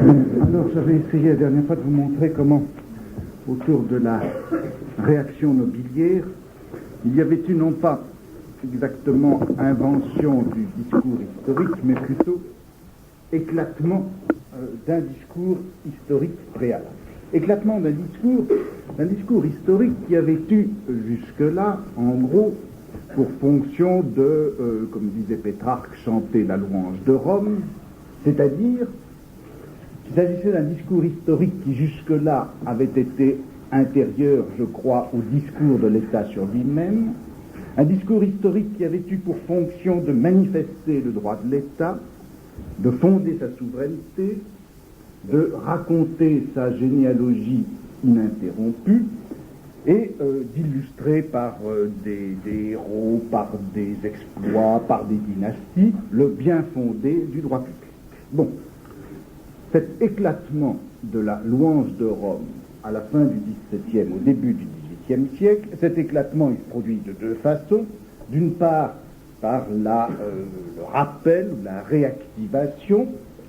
Alors, j'avais essayé la dernière fois de vous montrer comment, autour de la réaction nobiliaire, il y avait eu non pas exactement invention du discours historique, mais plutôt éclatement d'un discours historique préalable. Éclatement d'un discours historique qui avait eu jusque-là, en gros, pour fonction de, comme disait Pétrarque, chanter la louange de Rome, c'est-à-dire qu'il s'agissait d'un discours historique qui jusque-là avait été intérieur, je crois, au discours de l'État sur lui-même, un discours historique qui avait eu pour fonction de manifester le droit de l'État, de fonder sa souveraineté, de raconter sa généalogie ininterrompue et d'illustrer par des héros, par des exploits, par des dynasties, le bien fondé du droit public. Bon, cet éclatement de la louange de Rome à la fin du XVIIe, au début du XVIIIe siècle, cet éclatement il se produit de deux façons. D'une part, par le rappel, la réactivation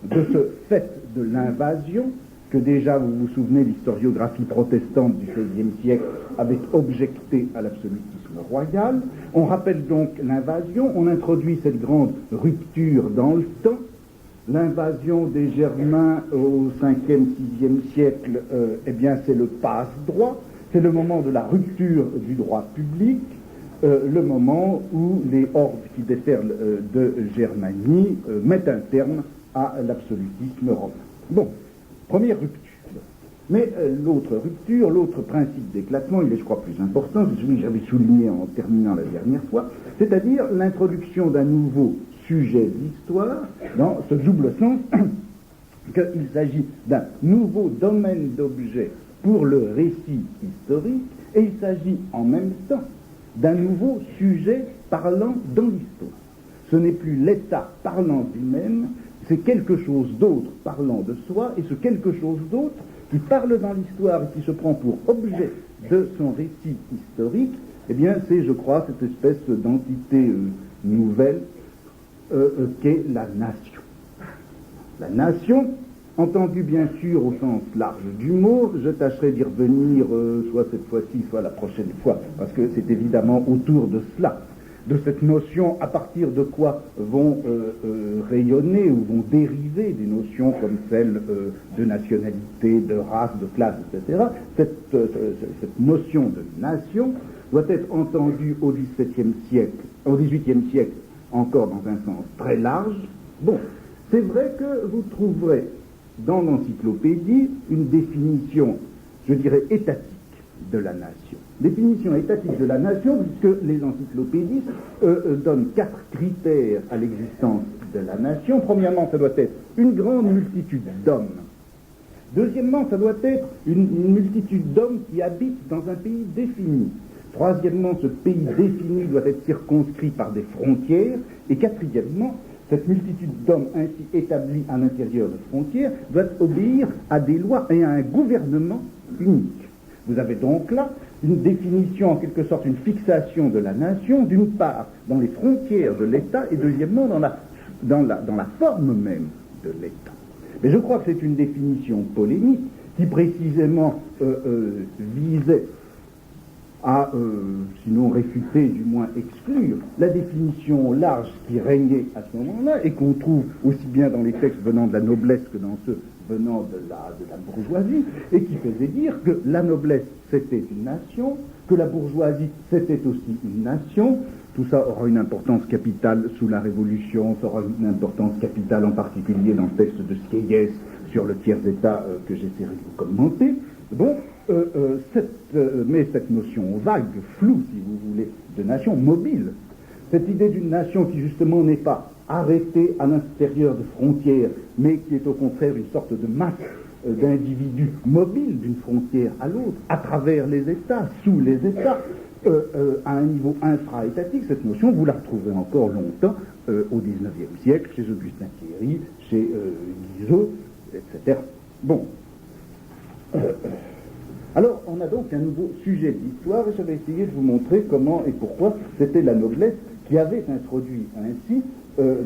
de ce fait de l'invasion que déjà, vous vous souvenez, l'historiographie protestante du XVIe siècle avait objecté à l'absolutisme royal. On rappelle donc l'invasion, on introduit cette grande rupture dans le temps. L'invasion des Germains au 5e, 6e siècle, eh bien c'est le passe-droit, c'est le moment de la rupture du droit public, le moment où les hordes qui déferlent de Germanie mettent un terme à l'absolutisme romain. Bon, première rupture. Mais l'autre rupture, l'autre principe d'éclatement, il est, je crois, plus important, c'est celui que j'avais souligné en terminant la dernière fois, c'est-à-dire l'introduction d'un nouveau sujet d'histoire, dans ce double sens qu'il s'agit d'un nouveau domaine d'objet pour le récit historique, et il s'agit en même temps d'un nouveau sujet parlant dans l'histoire. Ce n'est plus l'État parlant lui-même, c'est quelque chose d'autre parlant de soi, et ce quelque chose d'autre qui parle dans l'histoire et qui se prend pour objet de son récit historique, eh bien c'est, je crois, cette espèce d'entité nouvelle qu'est la nation. La nation, entendue bien sûr au sens large du mot, je tâcherai d'y revenir soit cette fois-ci, soit la prochaine fois, parce que c'est évidemment autour de cela, de cette notion, à partir de quoi vont rayonner ou vont dériver des notions comme celle de nationalité, de race, de classe, etc. Cette notion de nation doit être entendue au XVIIe siècle, au XVIIIe siècle, encore dans un sens très large. Bon, c'est vrai que vous trouverez dans l'encyclopédie une définition, je dirais, étatique de la nation. Définition étatique de la nation, puisque les encyclopédistes donnent 4 critères à l'existence de la nation. Premièrement, ça doit être une grande multitude d'hommes. Deuxièmement, ça doit être une multitude d'hommes qui habitent dans un pays défini. Troisièmement, ce pays défini doit être circonscrit par des frontières. Et quatrièmement, cette multitude d'hommes ainsi établis à l'intérieur de frontières doit obéir à des lois et à un gouvernement unique. Vous avez donc là une définition, en quelque sorte une fixation de la nation, d'une part dans les frontières de l'État et deuxièmement dans la forme même de l'État. Mais je crois que c'est une définition polémique qui précisément visait à, sinon réfuter, du moins exclure, la définition large qui régnait à ce moment-là et qu'on trouve aussi bien dans les textes venant de la noblesse que dans ceux venant de la bourgeoisie, et qui faisait dire que la noblesse c'était une nation, que la bourgeoisie c'était aussi une nation. Tout ça aura une importance capitale sous la Révolution, ça aura une importance capitale en particulier dans le texte de Sieyès sur le tiers-État que j'essaierai de vous commenter. Bon, mais cette notion vague, floue si vous voulez, de nation mobile, cette idée d'une nation qui justement n'est pas arrêtée à l'intérieur de frontières, mais qui est au contraire une sorte de masse d'individus mobiles d'une frontière à l'autre, à travers les États, sous les États, à un niveau infra-étatique, cette notion, vous la retrouvez encore longtemps au XIXe siècle, chez Augustin Thierry, chez Guizot, etc. Bon. Alors, on a donc un nouveau sujet d'histoire, et je vais essayer de vous montrer comment et pourquoi c'était la noblesse qui avait introduit ainsi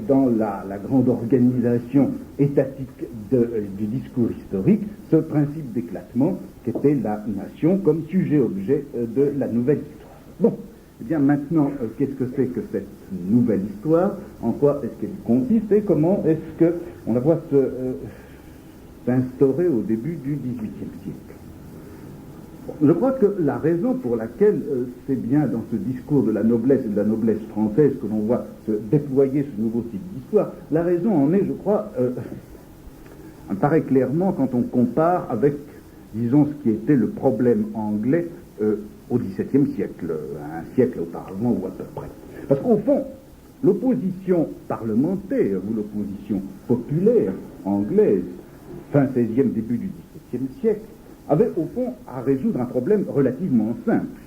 dans la grande organisation étatique du discours historique, ce principe d'éclatement qu'était la nation comme sujet-objet de la nouvelle histoire. Bon, eh bien maintenant, qu'est-ce que c'est que cette nouvelle histoire? En quoi est-ce qu'elle consiste et comment est-ce qu'on la voit s'instaurer au début du XVIIIe siècle? Je crois que la raison pour laquelle c'est bien dans ce discours de la noblesse et de la noblesse française que l'on voit se déployer ce nouveau type d'histoire, la raison en est, je crois, apparaît clairement quand on compare avec, disons, ce qui était le problème anglais au XVIIe siècle, un siècle auparavant ou à peu près. Parce qu'au fond, l'opposition parlementaire ou l'opposition populaire anglaise, fin XVIe, début du XVIIe siècle, avait au fond à résoudre un problème relativement simple.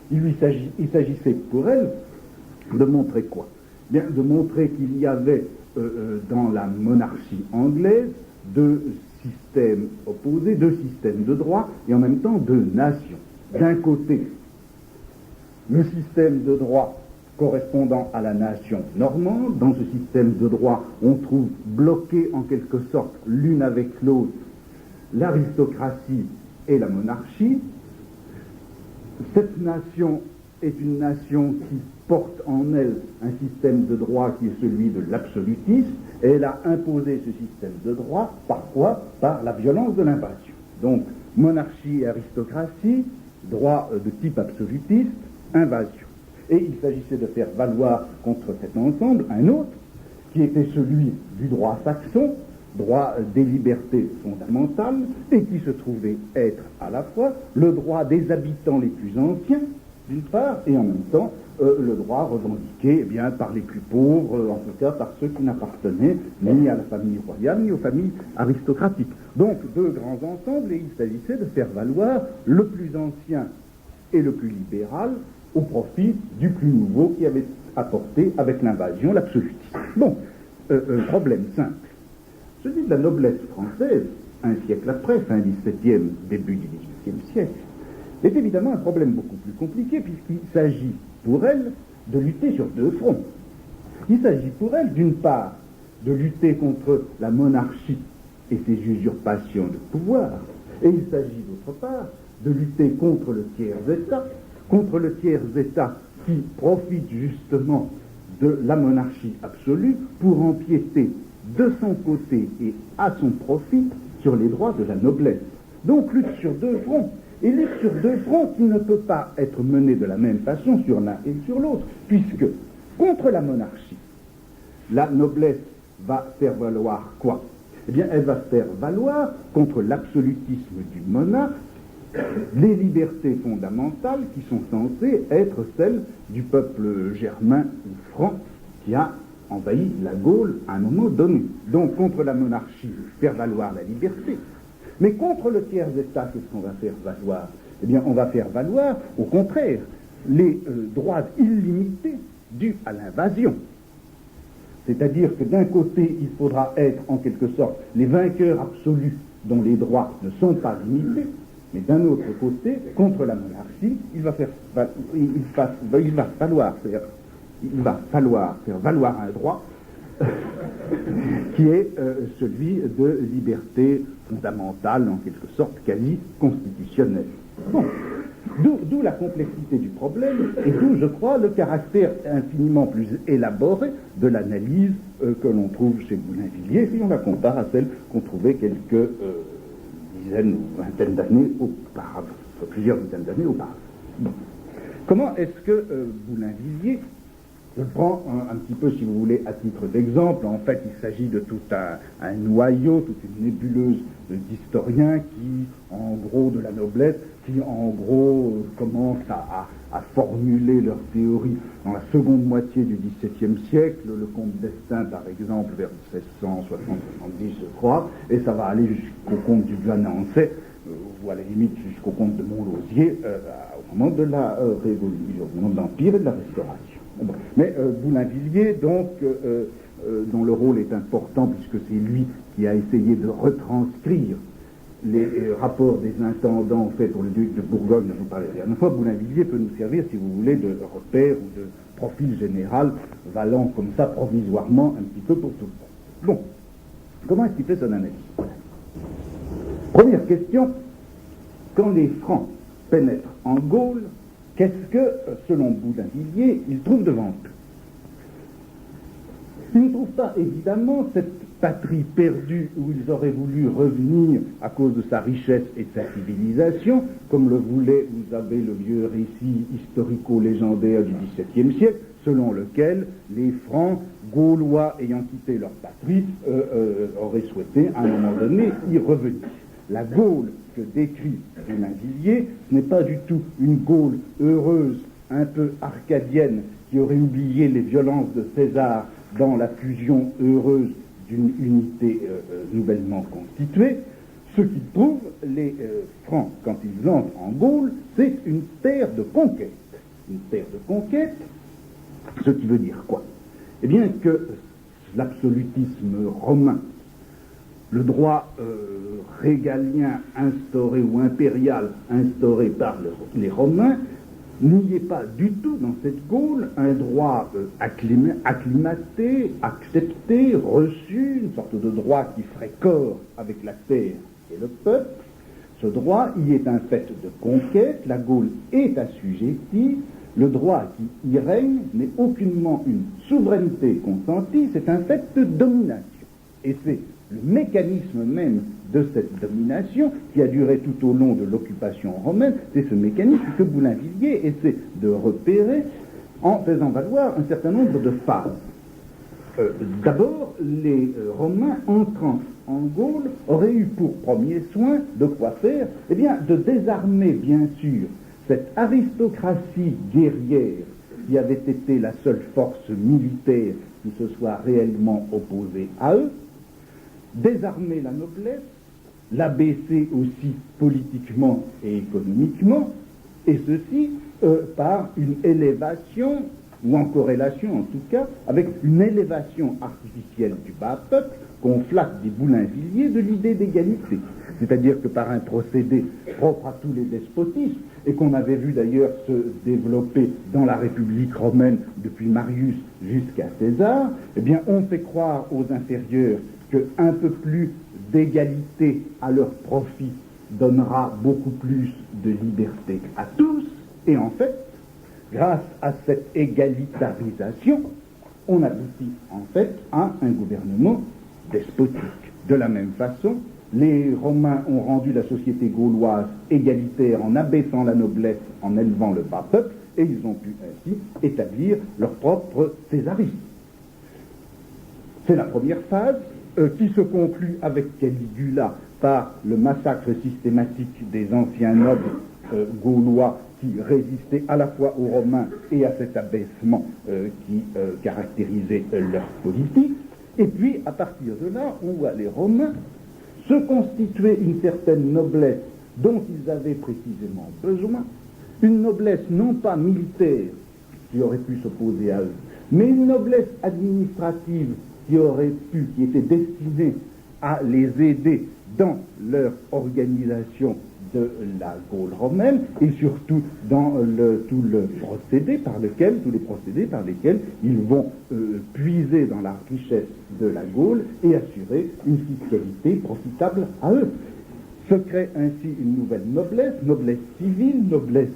Il s'agissait pour elle de montrer quoi? Bien, de montrer qu'il y avait dans la monarchie anglaise deux systèmes opposés, deux systèmes de droit et en même temps deux nations. D'un côté, le système de droit correspondant à la nation normande. Dans ce système de droit, on trouve bloqué en quelque sorte l'une avec l'autre l'aristocratie et la monarchie. Cette nation est une nation qui porte en elle un système de droit qui est celui de l'absolutisme, et elle a imposé ce système de droit, parfois par la violence de l'invasion. Donc, monarchie et aristocratie, droit de type absolutiste, invasion. Et il s'agissait de faire valoir contre cet ensemble un autre, qui était celui du droit saxon, droit des libertés fondamentales, et qui se trouvait être à la fois le droit des habitants les plus anciens, d'une part, et en même temps le droit revendiqué par les plus pauvres, en tout cas par ceux qui n'appartenaient ni à la famille royale ni aux familles aristocratiques. Donc deux grands ensembles, et il s'agissait de faire valoir le plus ancien et le plus libéral au profit du plus nouveau qui avait apporté avec l'invasion l'absolutisme. Bon, problème simple. Celui de la noblesse française, un siècle après, fin XVIIe, début du XVIIIe siècle, est évidemment un problème beaucoup plus compliqué puisqu'il s'agit pour elle de lutter sur deux fronts. Il s'agit pour elle, d'une part, de lutter contre la monarchie et ses usurpations de pouvoir, et il s'agit d'autre part de lutter contre le tiers-État qui profite justement de la monarchie absolue pour empiéter de son côté et à son profit sur les droits de la noblesse. Donc lutte sur deux fronts, et lutte sur deux fronts qui ne peut pas être menée de la même façon sur l'un et sur l'autre, puisque contre la monarchie, la noblesse va faire valoir quoi? Eh bien, elle va faire valoir contre l'absolutisme du monarque les libertés fondamentales qui sont censées être celles du peuple germain ou franc qui a envahi la Gaule à un moment donné. Donc, contre la monarchie, faire valoir la liberté. Mais contre le tiers-État, qu'est-ce qu'on va faire valoir? Eh bien, on va faire valoir, au contraire, les droits illimités dus à l'invasion. C'est-à-dire que d'un côté, il faudra être, en quelque sorte, les vainqueurs absolus dont les droits ne sont pas limités, mais d'un autre côté, contre la monarchie, il va falloir faire valoir un droit qui est celui de liberté fondamentale, en quelque sorte quasi constitutionnelle. Bon. D'où la complexité du problème, et d'où, je crois, le caractère infiniment plus élaboré de l'analyse que l'on trouve chez Boulainvilliers, si on la compare à celle qu'on trouvait quelques dizaines ou vingtaines d'années auparavant, plusieurs dizaines d'années auparavant. Bon. Comment est-ce que Boulainvilliers, je prends un petit peu, si vous voulez, à titre d'exemple, en fait, il s'agit de tout un noyau, toute une nébuleuse d'historiens qui, en gros, de la noblesse, qui, en gros, commencent à formuler leurs théories dans la seconde moitié du XVIIe siècle, le comte d'Estaing, par exemple, vers 1670, je crois, et ça va aller jusqu'au comte du Guanancet, ou à la limite jusqu'au comte de Montlosier, au moment de la Révolution, au moment de l'Empire et de la Restauration. Bon. Mais Boulainvilliers, donc, dont le rôle est important, puisque c'est lui qui a essayé de retranscrire les rapports des intendants faits pour le duc de Bourgogne, dont je vous parlais la dernière fois, Boulainvilliers peut nous servir, si vous voulez, de repère ou profil général valant comme ça provisoirement un petit peu pour tout le monde. Bon, comment est-ce qu'il fait son analyse? Première question, quand les Francs pénètrent en Gaule, qu'est-ce que, selon Boulainvilliers, ils trouvent devant eux? Ils ne trouvent pas évidemment cette patrie perdue où ils auraient voulu revenir à cause de sa richesse et de sa civilisation, comme le voulait, vous avez le vieux récit historico-légendaire du XVIIe siècle, selon lequel les Francs gaulois ayant quitté leur patrie auraient souhaité à un moment donné y revenir. La Gaule que décrit Boulainvilliers, ce n'est pas du tout une Gaule heureuse, un peu arcadienne, qui aurait oublié les violences de César dans la fusion heureuse d'une unité nouvellement constituée. Ce qu'ils trouvent, les Francs, quand ils entrent en Gaule, c'est une terre de conquête. Une terre de conquête, ce qui veut dire quoi? Eh bien que l'absolutisme romain, le droit régalien instauré ou impérial instauré par les Romains, n'y est pas du tout dans cette Gaule un droit acclimaté, accepté, reçu, une sorte de droit qui ferait corps avec la terre et le peuple. Ce droit y est un fait de conquête, la Gaule est assujettie, le droit qui y règne n'est aucunement une souveraineté consentie, c'est un fait de domination. Et c'est le mécanisme même de cette domination qui a duré tout au long de l'occupation romaine, c'est ce mécanisme que Boulainvilliers essaie de repérer en faisant valoir un certain nombre de phases. D'abord, les Romains entrant en Gaule auraient eu pour premier soin de quoi faire? Eh bien, de désarmer bien sûr cette aristocratie guerrière qui avait été la seule force militaire qui se soit réellement opposée à eux, désarmer la noblesse, l'abaisser aussi politiquement et économiquement, et ceci par une élévation, ou en corrélation en tout cas, avec une élévation artificielle du bas peuple qu'on flatte des Boulainvilliers de l'idée d'égalité. C'est-à-dire que par un procédé propre à tous les despotismes, et qu'on avait vu d'ailleurs se développer dans la République romaine depuis Marius jusqu'à César, eh bien on fait croire aux inférieurs qu'un peu plus d'égalité à leur profit donnera beaucoup plus de liberté à tous, et en fait, grâce à cette égalitarisation, on aboutit en fait à un gouvernement despotique. De la même façon, les Romains ont rendu la société gauloise égalitaire en abaissant la noblesse, en élevant le bas peuple, et ils ont pu ainsi établir leur propre césarisme. C'est la première phase qui se conclut avec Caligula par le massacre systématique des anciens nobles gaulois qui résistaient à la fois aux Romains et à cet abaissement qui caractérisait leur politique. Et puis, à partir de là, on voit les Romains se constituer une certaine noblesse dont ils avaient précisément besoin, une noblesse non pas militaire qui aurait pu s'opposer à eux, mais une noblesse administrative qui était destinée à les aider dans leur organisation de la Gaule romaine et surtout dans tous les procédés par lesquels ils vont puiser dans la richesse de la Gaule et assurer une fiscalité profitable à eux. Se crée ainsi une nouvelle noblesse, noblesse civile, noblesse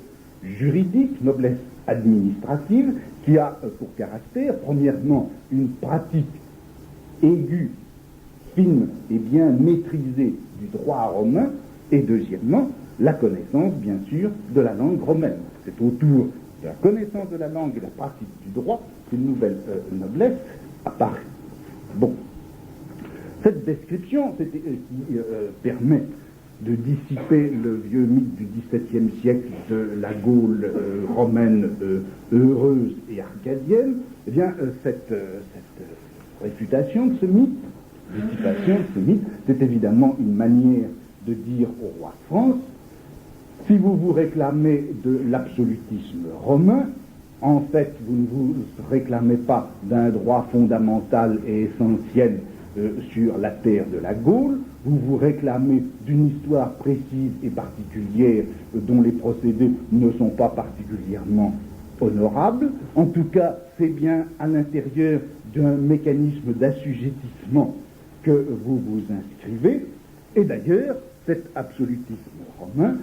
juridique, noblesse administrative, qui a pour caractère, premièrement, une pratique aiguë, fine et bien maîtrisée du droit romain, et deuxièmement, la connaissance, bien sûr, de la langue romaine. C'est autour de la connaissance de la langue et de la pratique du droit qu'une nouvelle noblesse apparaît. Bon. Cette description qui permet de dissiper le vieux mythe du XVIIe siècle de la Gaule romaine heureuse et arcadienne, eh bien, cette réfutation de ce mythe, dissipation de ce mythe, c'est évidemment une manière de dire au roi de France, si vous vous réclamez de l'absolutisme romain, en fait, vous ne vous réclamez pas d'un droit fondamental et essentiel sur la terre de la Gaule, vous vous réclamez d'une histoire précise et particulière dont les procédés ne sont pas particulièrement honorable. En tout cas, c'est bien à l'intérieur d'un mécanisme d'assujettissement que vous vous inscrivez. Et d'ailleurs, cet absolutisme romain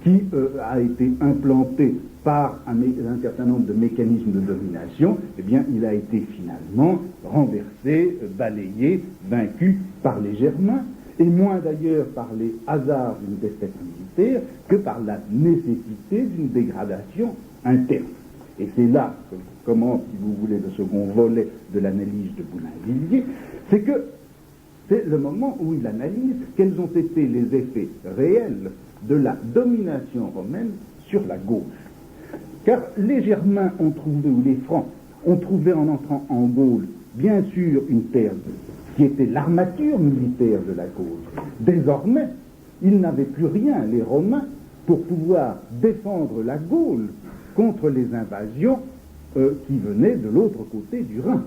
qui a été implanté par un certain nombre de mécanismes de domination, eh bien, il a été finalement renversé, balayé, vaincu par les Germains, et moins d'ailleurs par les hasards d'une défaite militaire que par la nécessité d'une dégradation interne. Et c'est là que commence, si vous voulez, le second volet de l'analyse de Boulainvilliers, c'est que c'est le moment où il analyse quels ont été les effets réels de la domination romaine sur la Gaule. Car les Germains ont trouvé, ou les Francs, ont trouvé en entrant en Gaule, bien sûr, une terre qui était l'armature militaire de la Gaule. Désormais, ils n'avaient plus rien, les Romains, pour pouvoir défendre la Gaule contre les invasions qui venaient de l'autre côté du Rhin.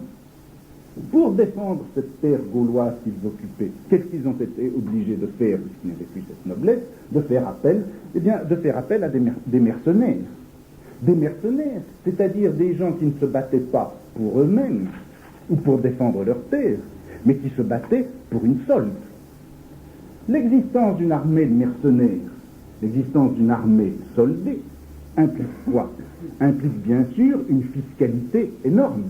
Pour défendre cette terre gauloise qu'ils occupaient, qu'est-ce qu'ils ont été obligés de faire, puisqu'ils n'avaient plus cette noblesse, de faire appel, eh bien, de faire appel à des mercenaires. Des mercenaires, c'est-à-dire des gens qui ne se battaient pas pour eux-mêmes ou pour défendre leur terre, mais qui se battaient pour une solde. L'existence d'une armée de mercenaires, l'existence d'une armée soldée, implique quoi? Implique bien sûr une fiscalité énorme.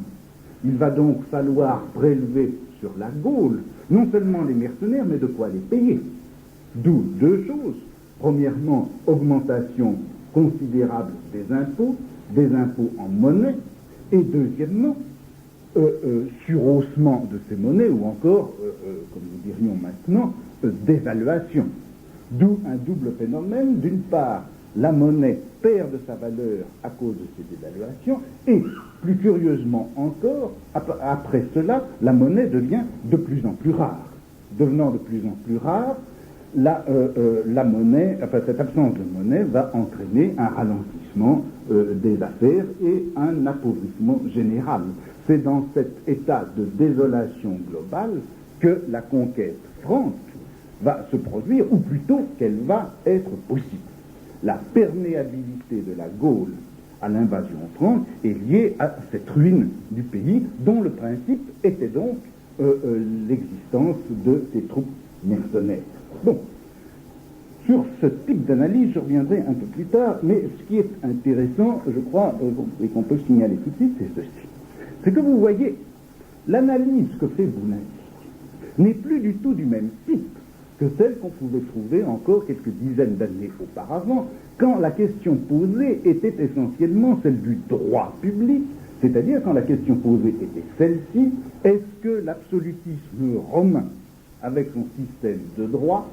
Il va donc falloir prélever sur la Gaule non seulement les mercenaires, mais de quoi les payer. D'où deux choses. Premièrement, augmentation considérable des impôts en monnaie, et deuxièmement, surhaussement de ces monnaies, ou encore, comme nous dirions maintenant, dévaluation. D'où un double phénomène. D'une part, la monnaie perd de sa valeur à cause de ces dévaluations, et plus curieusement encore, après cela, la monnaie devient de plus en plus rare. Devenant de plus en plus rare, la monnaie, enfin cette absence de monnaie va entraîner un ralentissement des affaires et un appauvrissement général. C'est dans cet état de désolation globale que la conquête franque va se produire, ou plutôt qu'elle va être possible. La perméabilité de la Gaule à l'invasion franque est liée à cette ruine du pays, dont le principe était donc l'existence de ces troupes mercenaires. Bon, sur ce type d'analyse, je reviendrai un peu plus tard, mais ce qui est intéressant, je crois, et qu'on peut signaler tout de suite, c'est ceci. C'est que vous voyez, l'analyse que fait Boulainvilliers n'est plus du tout du même type que celle qu'on pouvait trouver encore quelques dizaines d'années auparavant, quand la question posée était essentiellement celle du droit public, c'est-à-dire quand la question posée était celle-ci: est-ce que l'absolutisme romain, avec son système de droit,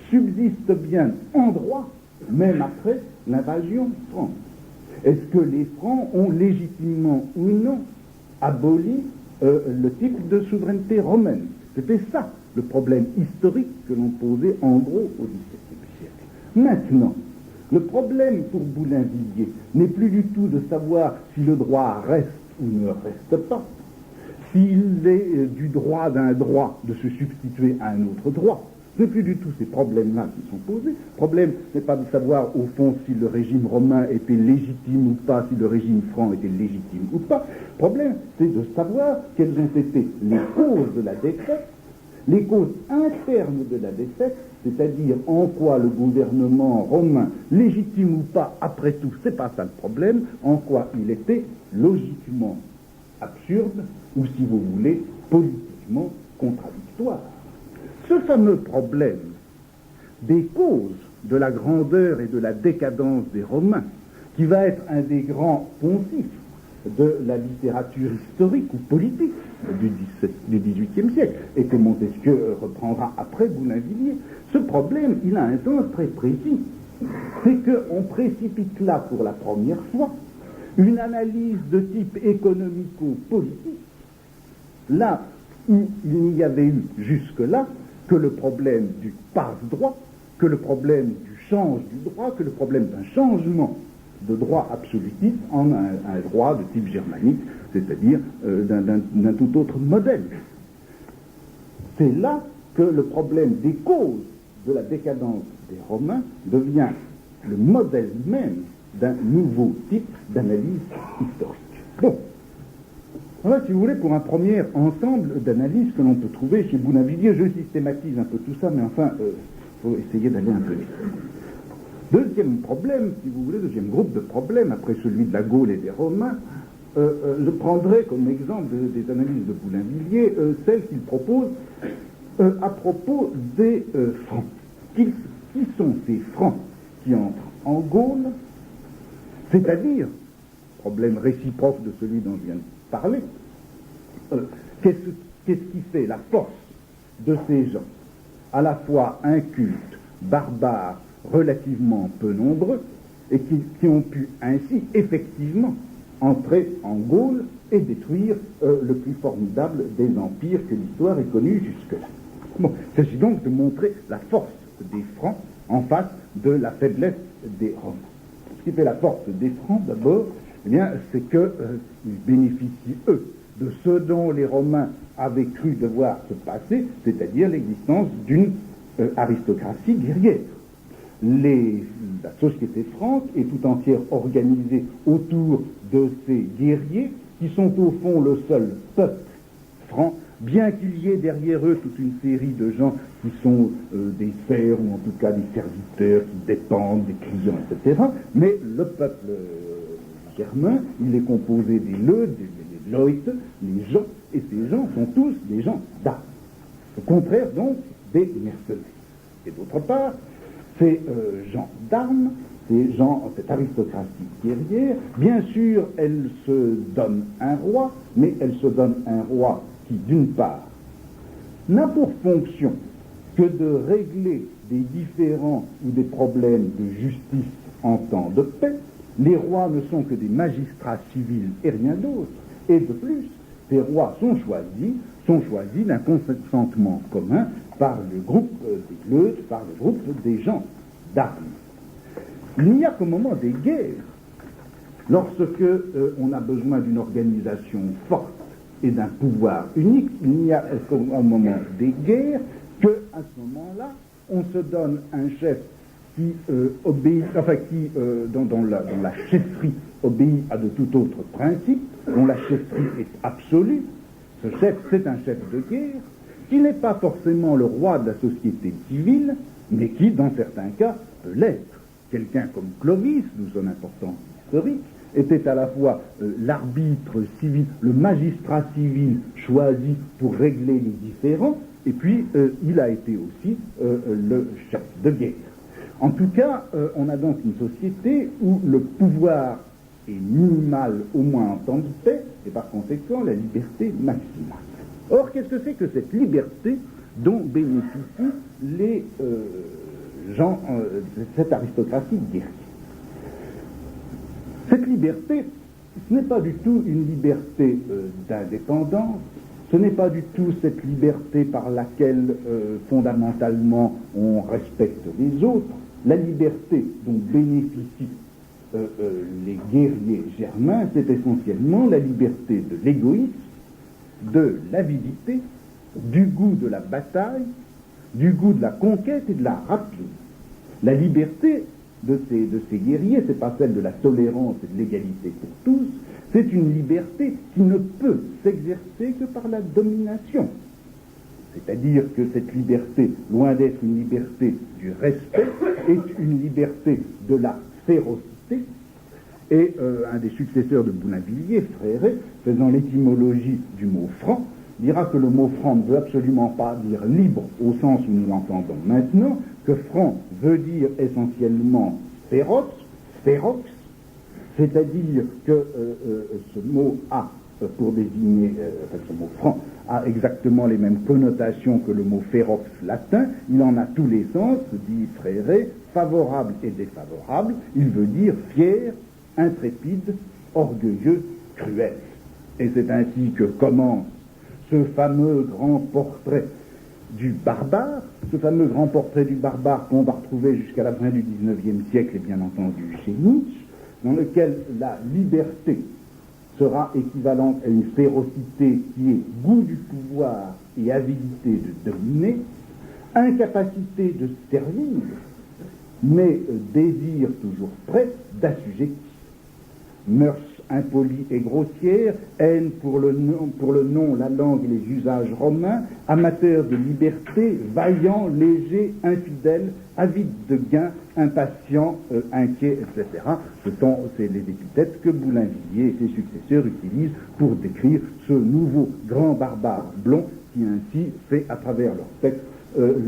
subsiste bien en droit, même après l'invasion franque? Est-ce que les Francs ont légitimement ou non aboli le type de souveraineté romaine? C'était ça le problème historique que l'on posait en gros au XVIIe siècle. Maintenant, le problème pour Boulainvilliers n'est plus du tout de savoir si le droit reste ou ne reste pas, s'il est du droit d'un droit de se substituer à un autre droit. Ce n'est plus du tout ces problèmes-là qui sont posés. Le problème n'est pas de savoir au fond si le régime romain était légitime ou pas, si le régime franc était légitime ou pas. Le problème, c'est de savoir quelles ont été les causes de la défaite, les causes internes de la défaite, c'est-à-dire en quoi le gouvernement romain, légitime ou pas, après tout, c'est pas ça le problème, en quoi il était logiquement absurde, ou si vous voulez, politiquement contradictoire. Ce fameux problème des causes de la grandeur et de la décadence des Romains, qui va être un des grands poncifs de la littérature historique ou politique du XVIIIe siècle, et que Montesquieu reprendra après Boulainvilliers, ce problème, il a un sens très précis. C'est qu'on précipite là, pour la première fois, une analyse de type économico-politique, là où il n'y avait eu jusque-là que le problème du passe-droit, que le problème du change du droit, que le problème d'un changement de droit absolutiste en un droit de type germanique, c'est-à-dire d'un tout autre modèle. C'est là que le problème des causes de la décadence des Romains devient le modèle même d'un nouveau type d'analyse historique. Bon, voilà, si vous voulez, pour un premier ensemble d'analyses que l'on peut trouver chez Boulainvilliers. Je systématise un peu tout ça, mais enfin, il faut essayer d'aller un peu vite. Deuxième problème, si vous voulez, deuxième groupe de problèmes, après celui de la Gaule et des Romains, je prendrai comme exemple des analyses de Boulainvilliers celles qu'il propose à propos des Francs. Qui sont ces Francs qui entrent en Gaule, c'est-à-dire, problème réciproque de celui dont je viens de parler, qu'est-ce qui fait la force de ces gens, à la fois incultes, barbares, relativement peu nombreux, et qui ont pu ainsi effectivement entrer en Gaule et détruire le plus formidable des empires que l'histoire ait connu jusque-là. Bon, il s'agit donc de montrer la force des Francs en face de la faiblesse des Romains. Ce qui fait la force des Francs, d'abord, eh bien, c'est qu'ils bénéficient, eux, de ce dont les Romains avaient cru devoir se passer, c'est-à-dire l'existence d'une aristocratie guerrière. La société franque est tout entière organisée autour de ces guerriers qui sont au fond le seul peuple franc, bien qu'il y ait derrière eux toute une série de gens qui sont des serfs ou en tout cas des serviteurs qui dépendent des clients, etc. Mais le peuple germain, il est composé des Leudes, des Leute, les gens, et ces gens sont tous des gens d'armes. Au contraire donc des mercenaires. Et d'autre part, ces gens d'armes, ces gens, cette aristocratie guerrière, bien sûr, elle se donne un roi, mais elle se donne un roi qui, d'une part, n'a pour fonction que de régler des différends ou des problèmes de justice en temps de paix. Les rois ne sont que des magistrats civils et rien d'autre. Et de plus, ces rois sont choisis d'un consentement commun par le groupe des Leutes, par le groupe des gens d'armes. Il n'y a qu'au moment des guerres, lorsque on a besoin d'une organisation forte et d'un pouvoir unique, il n'y a qu'au moment des guerres que, à ce moment-là, on se donne un chef qui obéit, enfin qui, dont la chefferie obéit à de tout autre principe, dont la chefferie est absolue. Ce chef, c'est un chef de guerre, qui n'est pas forcément le roi de la société civile, mais qui, dans certains cas, peut l'être. Quelqu'un comme Clovis, d'où son importance historique, était à la fois l'arbitre civil, le magistrat civil choisi pour régler les différends, et puis il a été aussi le chef de guerre. En tout cas, on a donc une société où le pouvoir est minimal, au moins en temps de paix, et par conséquent la liberté maximale. Or, qu'est-ce que c'est que cette liberté dont bénéficient les gens de cette aristocratie guerrière? Cette liberté, ce n'est pas du tout une liberté d'indépendance, ce n'est pas du tout cette liberté par laquelle fondamentalement on respecte les autres. La liberté dont bénéficient les guerriers germains, c'est essentiellement la liberté de l'égoïsme, de l'avidité, du goût de la bataille, du goût de la conquête et de la rapine. La liberté de ces guerriers, c'est pas celle de la tolérance et de l'égalité pour tous, c'est une liberté qui ne peut s'exercer que par la domination. C'est-à-dire que cette liberté, loin d'être une liberté du respect, est une liberté de la férocité. Et un des successeurs de Boulainvilliers, Fréret, faisant l'étymologie du mot franc, dira que le mot franc ne veut absolument pas dire libre au sens où nous l'entendons maintenant, que franc veut dire essentiellement féroce, férox, c'est-à-dire que ce mot a, pour désigner, ce mot franc, a exactement les mêmes connotations que le mot férox latin, il en a tous les sens, dit Fréret, favorable et défavorable, il veut dire fier, intrépide, orgueilleux, cruel. Et c'est ainsi que commence ce fameux grand portrait du barbare, qu'on va retrouver jusqu'à la fin du XIXe siècle, et bien entendu chez Nietzsche, dans lequel la liberté sera équivalente à une férocité qui est goût du pouvoir et avidité de dominer, incapacité de servir, mais désir toujours près d'assujettis. Mœurs impolies et grossières, haine pour le nom, la langue et les usages romains, amateurs de liberté, vaillants, légers, infidèles, avides de gains, impatients, inquiets, etc. C'est les épithètes que Boulainvilliers et ses successeurs utilisent pour décrire ce nouveau grand barbare blond qui ainsi fait à travers leurs textes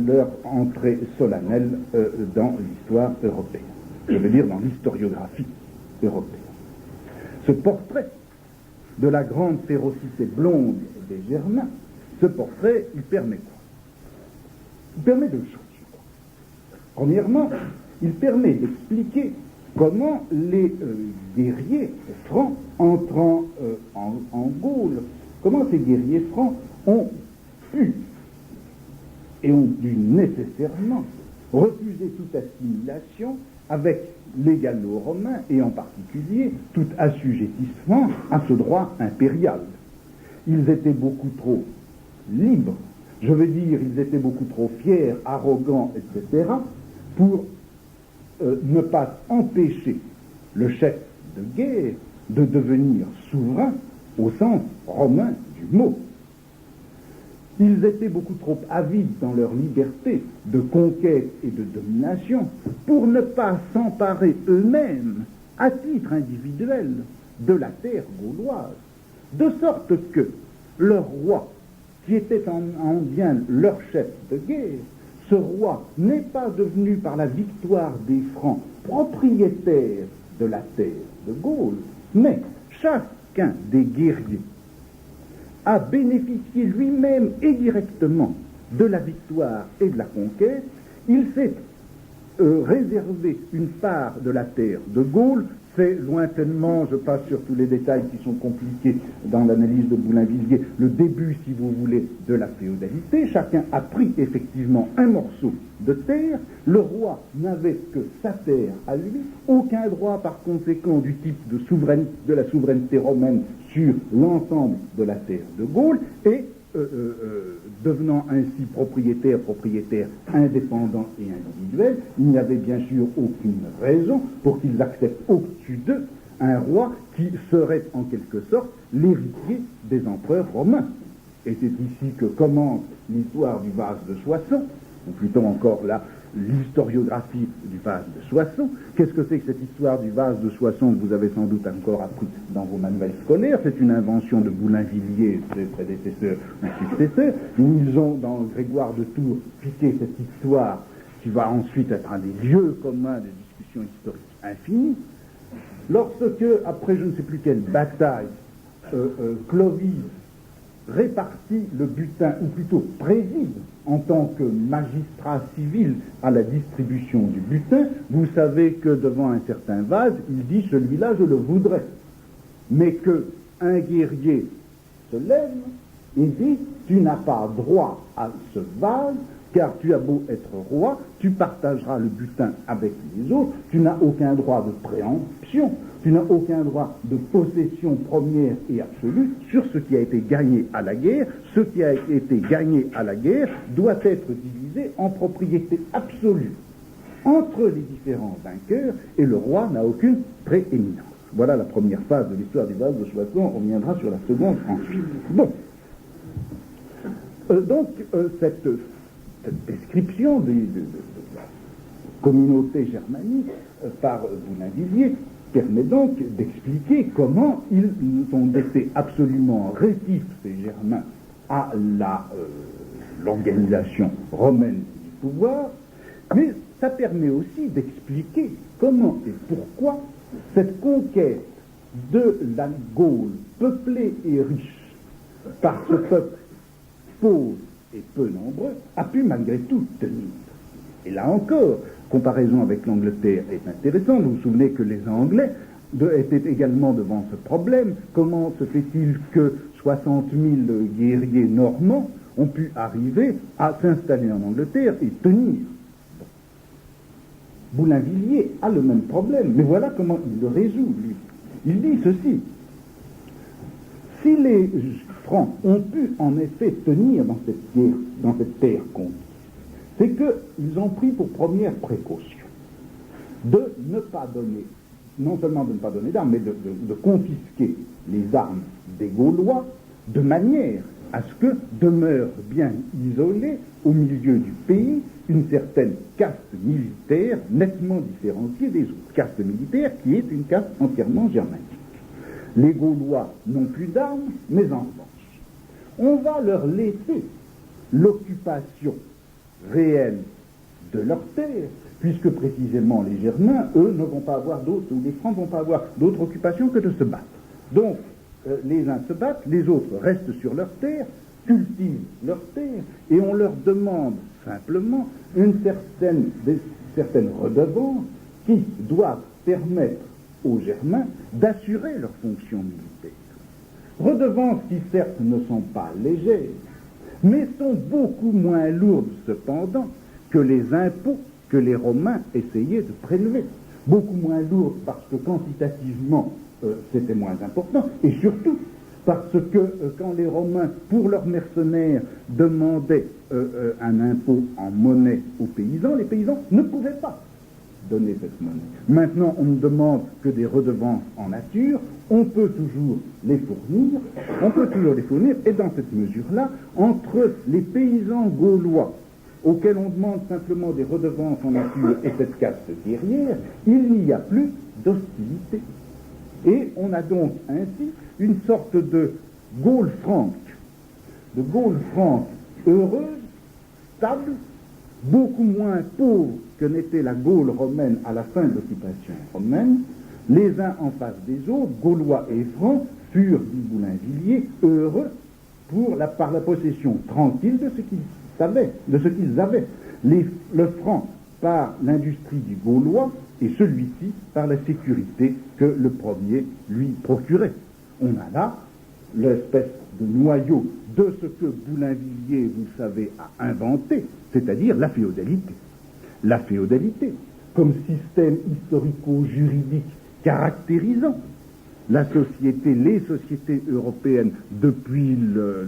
leur entrée solennelle dans l'histoire européenne. Je veux dire dans l'historiographie européenne. Ce portrait de la grande férocité blonde des Germains, ce portrait, il permet quoi? Il permet deux choses. Premièrement, il permet d'expliquer comment les guerriers francs entrant en Gaule, comment ces guerriers francs ont pu et ont dû nécessairement refuser toute assimilation avec les Gallo-Romains et en particulier tout assujettissement à ce droit impérial. Ils étaient beaucoup trop libres, je veux dire, ils étaient beaucoup trop fiers, arrogants, etc., pour ne pas empêcher le chef de guerre de devenir souverain au sens romain du mot. Ils étaient beaucoup trop avides dans leur liberté de conquête et de domination pour ne pas s'emparer eux-mêmes, à titre individuel, de la terre gauloise, de sorte que leur roi, qui était en bien leur chef de guerre, ce roi n'est pas devenu par la victoire des Francs propriétaire de la terre de Gaule, mais chacun des guerriers a bénéficié lui-même et directement de la victoire et de la conquête. Il s'est réservé une part de la terre de Gaule. C'est lointainement, je passe sur tous les détails qui sont compliqués dans l'analyse de Boulainvilliers, le début, si vous voulez, de la féodalité. Chacun a pris effectivement un morceau de terre. Le roi n'avait que sa terre à lui, aucun droit par conséquent du type de la souveraineté romaine sur l'ensemble de la terre de Gaule, et devenant ainsi propriétaire indépendant et individuel, il n'y avait bien sûr aucune raison pour qu'ils acceptent au-dessus d'eux un roi qui serait en quelque sorte l'héritier des empereurs romains. Et c'est ici que commence l'histoire du vase de Soissons, ou plutôt encore là, l'historiographie du vase de Soissons. Qu'est-ce que c'est que cette histoire du vase de Soissons que vous avez sans doute encore appris dans vos manuels scolaires? C'est une invention de Boulainvilliers, ses prédécesseurs ou successeurs, où ils ont, dans Grégoire de Tours, piqué cette histoire qui va ensuite être un des lieux communs des discussions historiques infinies. Lorsque, après je ne sais plus quelle bataille, Clovis répartit le butin, ou plutôt préside en tant que magistrat civil à la distribution du butin, vous savez que devant un certain vase, il dit « celui-là, je le voudrais ». Mais qu'un guerrier se lève et dit « tu n'as pas droit à ce vase, car tu as beau être roi, tu partageras le butin avec les autres, tu n'as aucun droit de préemption, tu n'as aucun droit de possession première et absolue sur ce qui a été gagné à la guerre. Ce qui a été gagné à la guerre doit être divisé en propriété absolue entre les différents vainqueurs, et le roi n'a aucune prééminence. Voilà la première phase de l'histoire du vase de Soissons, on reviendra sur la seconde ensuite. Bon. Donc, cette description de la communauté germanique par Boulainvilliers permet donc d'expliquer comment ils ont été absolument rétifs, ces Germains, à l'organisation romaine du pouvoir, mais ça permet aussi d'expliquer comment et pourquoi cette conquête de la Gaule, peuplée et riche par ce peuple pauvre et peu nombreux, a pu malgré tout tenir. Et là encore, comparaison avec l'Angleterre est intéressante. Vous vous souvenez que les Anglais étaient également devant ce problème. Comment se fait-il que 60 000 guerriers normands ont pu arriver à s'installer en Angleterre et tenir? Boulainvilliers a le même problème, mais voilà comment il le résout, lui. Il dit ceci: si les Francs ont pu en effet tenir dans cette guerre, dans cette terre conquise, c'est qu'ils ont pris pour première précaution de ne pas donner, non seulement de ne pas donner d'armes, mais de confisquer les armes des Gaulois, de manière à ce que demeure bien isolée au milieu du pays une certaine caste militaire nettement différenciée des autres. Caste militaire qui est une caste entièrement germanique. Les Gaulois n'ont plus d'armes, mais en revanche, on va leur laisser l'occupation réelle de leurs terres, puisque précisément les Germains, eux, ne vont pas avoir d'autres, ou les Francs ne vont pas avoir d'autre occupation que de se battre. Donc, les uns se battent, les autres restent sur leurs terres, cultivent leurs terres, et on leur demande simplement une certaine redevance qui doit permettre aux Germains d'assurer leurs fonctions militaires. Redevances qui certes ne sont pas légères, mais sont beaucoup moins lourdes cependant que les impôts que les Romains essayaient de prélever. Beaucoup moins lourdes parce que quantitativement c'était moins important, et surtout parce que quand les Romains, pour leurs mercenaires, demandaient un impôt en monnaie aux paysans, les paysans ne pouvaient pas donner cette monnaie. Maintenant, on ne demande que des redevances en nature, on peut toujours les fournir, et dans cette mesure-là, entre les paysans gaulois, auxquels on demande simplement des redevances en nature, et cette caste guerrière, il n'y a plus d'hostilité. Et on a donc ainsi une sorte de Gaule franque heureuse, stable, beaucoup moins pauvre que n'était la Gaule romaine à la fin de l'occupation romaine. Les uns en face des autres, Gaulois et Francs, furent, dit Boulainvilliers, heureux par la possession tranquille de ce qu'ils avaient. Le Franc par l'industrie du Gaulois, et celui-ci par la sécurité que le premier lui procurait. On a là l'espèce de noyau de ce que Boulainvilliers, vous le savez, a inventé, c'est-à-dire la féodalité. La féodalité, comme système historico-juridique caractérisant la société, les sociétés européennes depuis le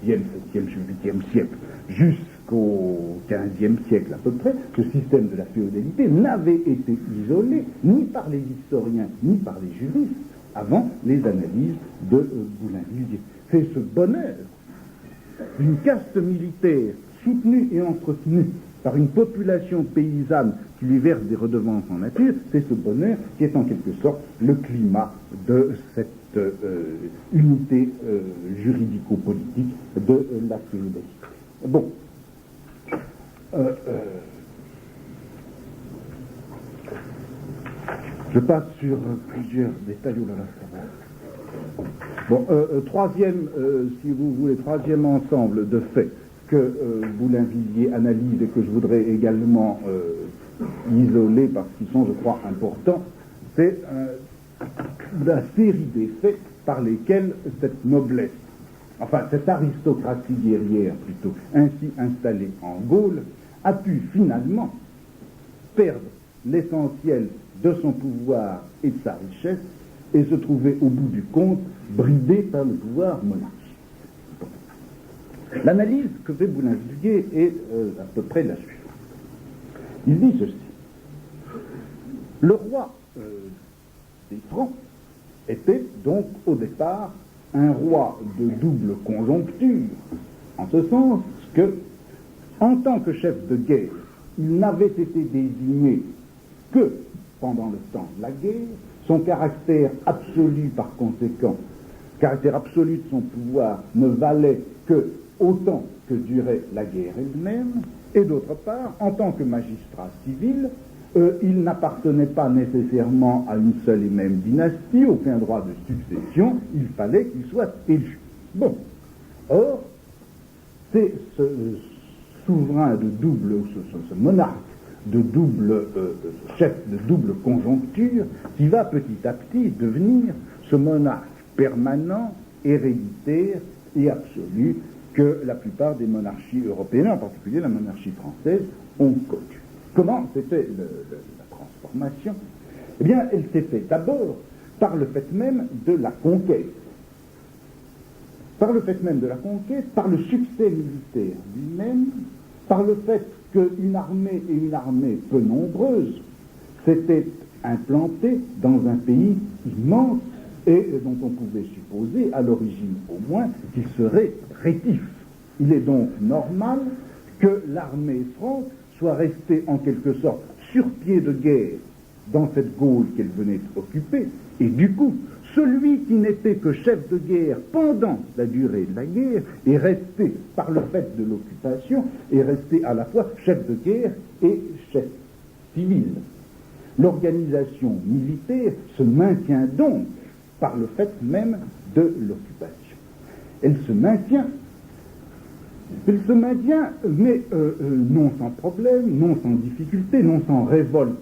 6e, 7e, 8e siècle jusqu'au 15e siècle à peu près, ce système de la féodalité n'avait été isolé ni par les historiens ni par les juristes avant les analyses de Boulainvilliers. C'est ce bonheur d'une caste militaire soutenue et entretenue par une population paysanne qui lui verse des redevances en nature, c'est ce bonheur qui est en quelque sorte le climat de cette unité juridico-politique de la féodalité. Bon. Je passe sur plusieurs détails. Oh là là, ça va. Bon, troisième ensemble de faits que Boulainvilliers analyse et que je voudrais également isoler parce qu'ils sont, je crois, importants, c'est la série des faits par lesquels cette noblesse, enfin cette aristocratie guerrière plutôt, ainsi installée en Gaule, a pu finalement perdre l'essentiel de son pouvoir et de sa richesse et se trouver au bout du compte bridé par le pouvoir monarchique. L'analyse que fait Boulainvilliers est à peu près la suivante. Il dit ceci. Le roi des Francs était donc au départ un roi de double conjoncture, en ce sens que, en tant que chef de guerre, il n'avait été désigné que pendant le temps de la guerre, son caractère absolu par conséquent, caractère absolu de son pouvoir ne valait que autant que durait la guerre elle-même, et d'autre part, en tant que magistrat civil, il n'appartenait pas nécessairement à une seule et même dynastie, aucun droit de succession, il fallait qu'il soit élu. Bon. Or, c'est ce souverain de double, ce monarque de double, chef de double conjoncture, qui va petit à petit devenir ce monarque permanent, héréditaire et absolu que la plupart des monarchies européennes, en particulier la monarchie française, ont connu. Comment s'est fait la transformation? Eh bien, elle s'est faite d'abord par le fait même de la conquête. Par le fait même de la conquête, par le succès militaire lui-même, par le fait qu'une armée, et une armée peu nombreuse, s'était implanté dans un pays immense et dont on pouvait supposer, à l'origine au moins, qu'il serait rétif. Il est donc normal que l'armée franque soit restée en quelque sorte sur pied de guerre dans cette Gaule qu'elle venait occuper, et du coup, celui qui n'était que chef de guerre pendant la durée de la guerre est resté, par le fait de l'occupation, est resté à la fois chef de guerre et chef civil. L'organisation militaire se maintient donc par le fait même de l'occupation. Elle se maintient, mais non sans problème, non sans difficulté, non sans révolte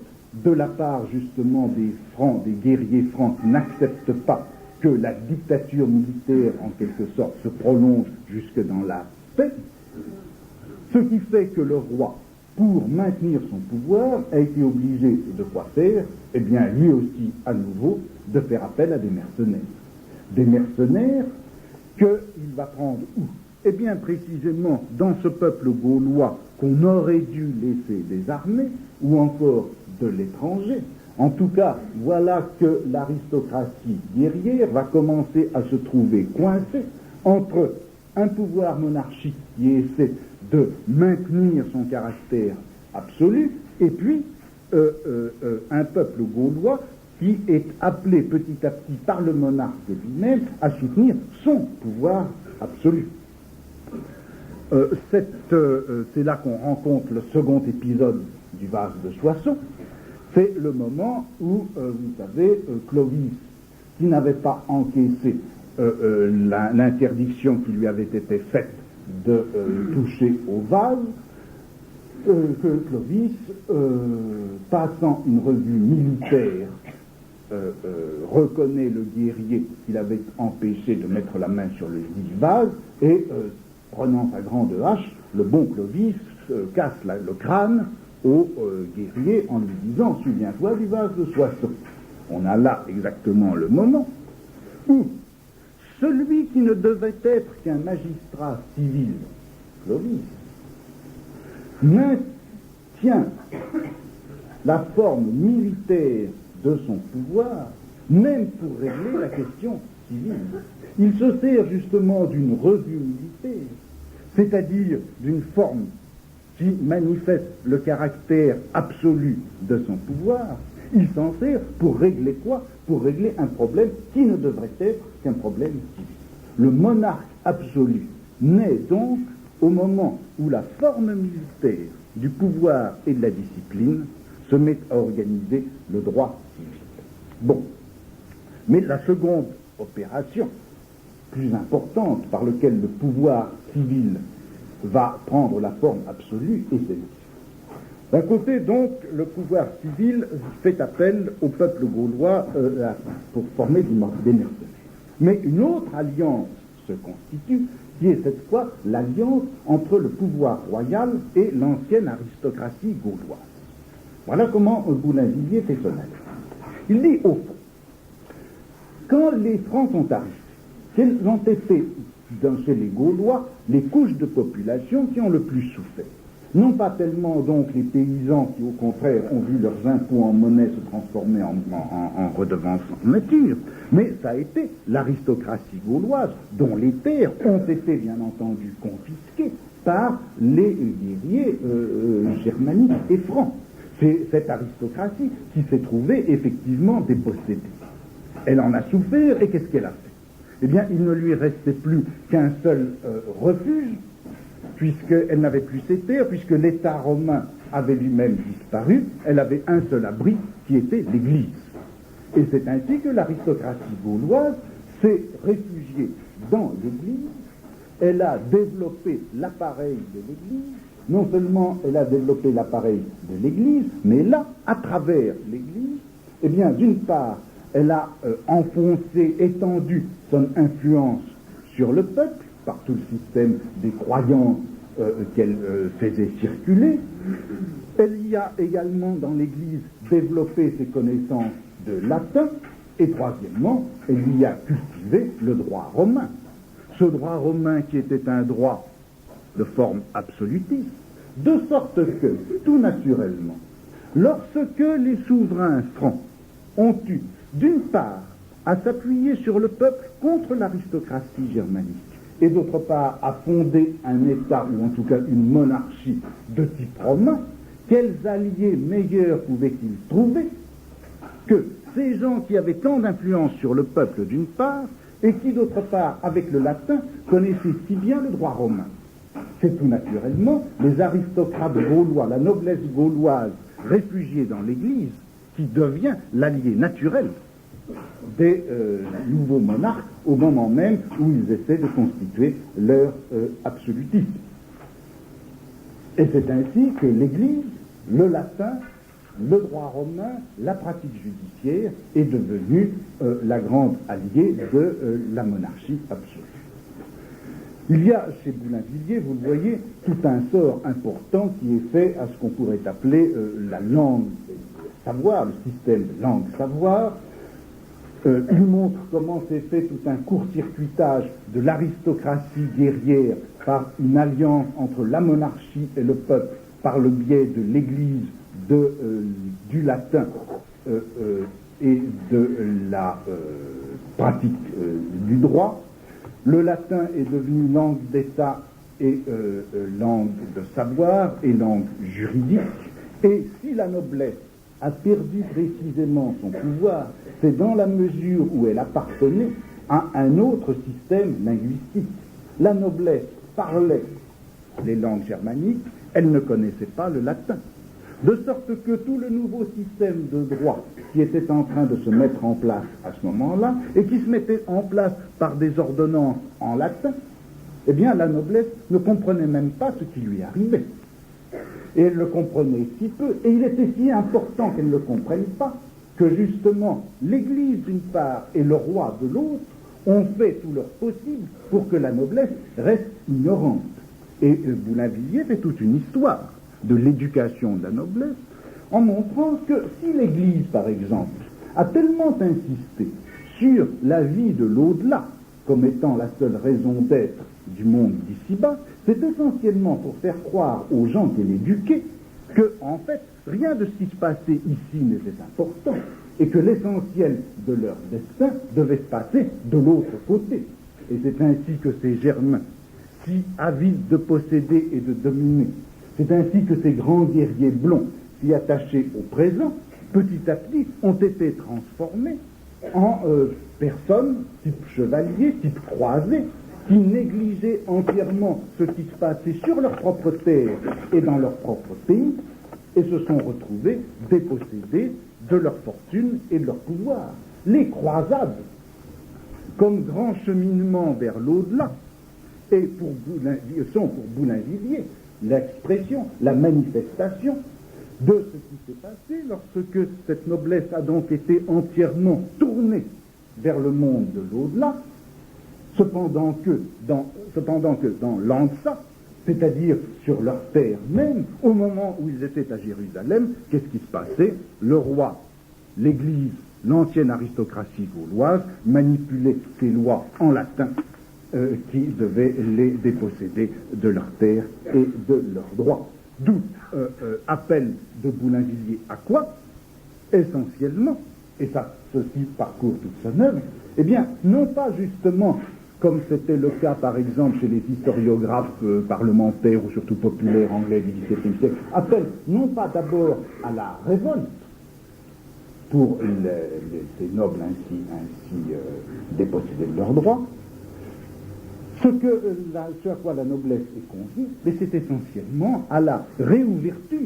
de la part justement des Francs, des guerriers francs qui n'acceptent pas que la dictature militaire en quelque sorte se prolonge jusque dans la paix, ce qui fait que le roi, pour maintenir son pouvoir, a été obligé de quoi faire? Eh bien, lui aussi, à nouveau, de faire appel à des mercenaires. Des mercenaires qu'il va prendre où? Eh bien, précisément, dans ce peuple gaulois qu'on aurait dû laisser désarmer, ou encore de l'étranger. En tout cas, voilà que l'aristocratie guerrière va commencer à se trouver coincée entre un pouvoir monarchique qui essaie de maintenir son caractère absolu, et puis un peuple gaulois qui est appelé petit à petit par le monarque lui-même à soutenir son pouvoir absolu. C'est là qu'on rencontre le second épisode du vase de Soissons. C'est le moment où, vous savez, Clovis, qui n'avait pas encaissé l'interdiction qui lui avait été faite de toucher au vase, que Clovis, passant une revue militaire, reconnaît le guerrier qu'il avait empêché de mettre la main sur le dit vase et, prenant sa grande hache, le bon Clovis casse le crâne au guerrier en lui disant « Souviens-toi du vase de Soissons ». On a là exactement le moment où celui qui ne devait être qu'un magistrat civil, Clovis, maintient la forme militaire de son pouvoir, même pour régler la question civile. Il se sert justement d'une revue militaire, c'est-à-dire d'une forme qui manifeste le caractère absolu de son pouvoir. Il s'en sert pour régler quoi? Pour régler un problème qui ne devrait être qu'un problème civil. Le monarque absolu naît donc au moment où la forme militaire du pouvoir et de la discipline se met à organiser le droit civil. Bon. Mais la seconde opération, plus importante, par laquelle le pouvoir civil va prendre la forme absolue, est celle-ci. D'un côté, donc, le pouvoir civil fait appel au peuple gaulois pour former des mercenaires. Mais une autre alliance se constitue, qui est cette fois l'alliance entre le pouvoir royal et l'ancienne aristocratie gauloise. Voilà comment Boulainvilliers fait son analyse. Il dit, au fond, quand les Francs sont arrivés, quelles ont été, chez les Gaulois, les couches de population qui ont le plus souffert? Non pas tellement donc les paysans qui au contraire ont vu leurs impôts en monnaie se transformer en redevances en nature, mais ça a été l'aristocratie gauloise dont les terres ont été bien entendu confisquées par les guerriers germaniques et francs. C'est cette aristocratie qui s'est trouvée effectivement dépossédée. Elle en a souffert et qu'est-ce qu'elle a fait? Eh bien, il ne lui restait plus qu'un seul refuge, puisqu'elle n'avait plus ses terres, puisque l'État romain avait lui-même disparu, elle avait un seul abri, qui était l'Église. Et c'est ainsi que l'aristocratie gauloise s'est réfugiée dans l'Église, elle a développé l'appareil de l'Église, non seulement elle a développé l'appareil de l'Église, mais là, à travers l'Église, eh bien, d'une part, elle a enfoncé, étendu son influence sur le peuple, par tout le système des croyances qu'elle faisait circuler. Elle y a également, dans l'Église, développé ses connaissances de latin, et troisièmement, elle y a cultivé le droit romain. Ce droit romain qui était un droit de forme absolutiste, de sorte que, tout naturellement, Lorsque les souverains francs ont eu, d'une part, à s'appuyer sur le peuple contre l'aristocratie germanique, et d'autre part, à fonder un État, ou en tout cas une monarchie de type romain, quels alliés meilleurs pouvaient-ils trouver que ces gens qui avaient tant d'influence sur le peuple d'une part, et qui d'autre part, avec le latin, connaissaient si bien le droit romain? C'est tout naturellement les aristocrates gaulois, la noblesse gauloise réfugiée dans l'Église, qui devient l'allié naturel des nouveaux monarques au moment même où ils essaient de constituer leur absolutisme. Et c'est ainsi que l'Église, le latin, le droit romain, la pratique judiciaire est devenue la grande alliée de la monarchie absolue. Il y a chez Boulainvilliers, vous le voyez, tout un sort important qui est fait à ce qu'on pourrait appeler la langue savoir, le système de langue-savoir. Il montre comment s'est fait tout un court-circuitage de l'aristocratie guerrière par une alliance entre la monarchie et le peuple par le biais de l'Église, du latin et de la pratique du droit. Le latin est devenu langue d'État et langue de savoir et langue juridique. Et si la noblesse a perdu précisément son pouvoir, c'est dans la mesure où elle appartenait à un autre système linguistique. La noblesse parlait les langues germaniques, elle ne connaissait pas le latin. De sorte que tout le nouveau système de droit qui était en train de se mettre en place à ce moment-là, et qui se mettait en place par des ordonnances en latin, eh bien la noblesse ne comprenait même pas ce qui lui arrivait. Et elle le comprenait si peu, et il était si important qu'elle ne le comprenne pas, que justement l'Église d'une part et le roi de l'autre ont fait tout leur possible pour que la noblesse reste ignorante. Et Boulainvilliers fait toute une histoire de l'éducation de la noblesse, en montrant que si l'Église, par exemple, a tellement insisté sur la vie de l'au-delà, comme étant la seule raison d'être du monde d'ici-bas, c'est essentiellement pour faire croire aux gens qu'elle éduquait que, en fait, rien de ce qui se passait ici n'était important, et que l'essentiel de leur destin devait se passer de l'autre côté. Et c'est ainsi que ces Germains, si avides de posséder et de dominer, c'est ainsi que ces grands guerriers blonds, si attachés au présent, petit à petit, ont été transformés en personnes, type chevaliers, type croisés, qui négligeaient entièrement ce qui se passait sur leur propre terre et dans leur propre pays, et se sont retrouvés dépossédés de leur fortune et de leur pouvoir. Les croisades, comme grand cheminement vers l'au-delà, et sont pour Boulainvilliers l'expression, la manifestation de ce qui s'est passé lorsque cette noblesse a donc été entièrement tournée vers le monde de l'au-delà, cependant que dans l'Ansa, c'est-à-dire sur leur terre même, au moment où ils étaient à Jérusalem, qu'est-ce qui se passait? Le roi, l'Église, l'ancienne aristocratie gauloise manipulait ces lois en latin qui devaient les déposséder de leur terre et de leurs droits. D'où appel de Boulainvilliers à quoi? Essentiellement, et ça, ceci parcourt toute son œuvre, eh bien, non pas justement, comme c'était le cas par exemple chez les historiographes parlementaires ou surtout populaires anglais du XVIIe siècle, appel non pas d'abord à la révolte pour ces nobles ainsi dépossédés de leurs droits. Ce à quoi la noblesse est conviée, mais c'est essentiellement à la réouverture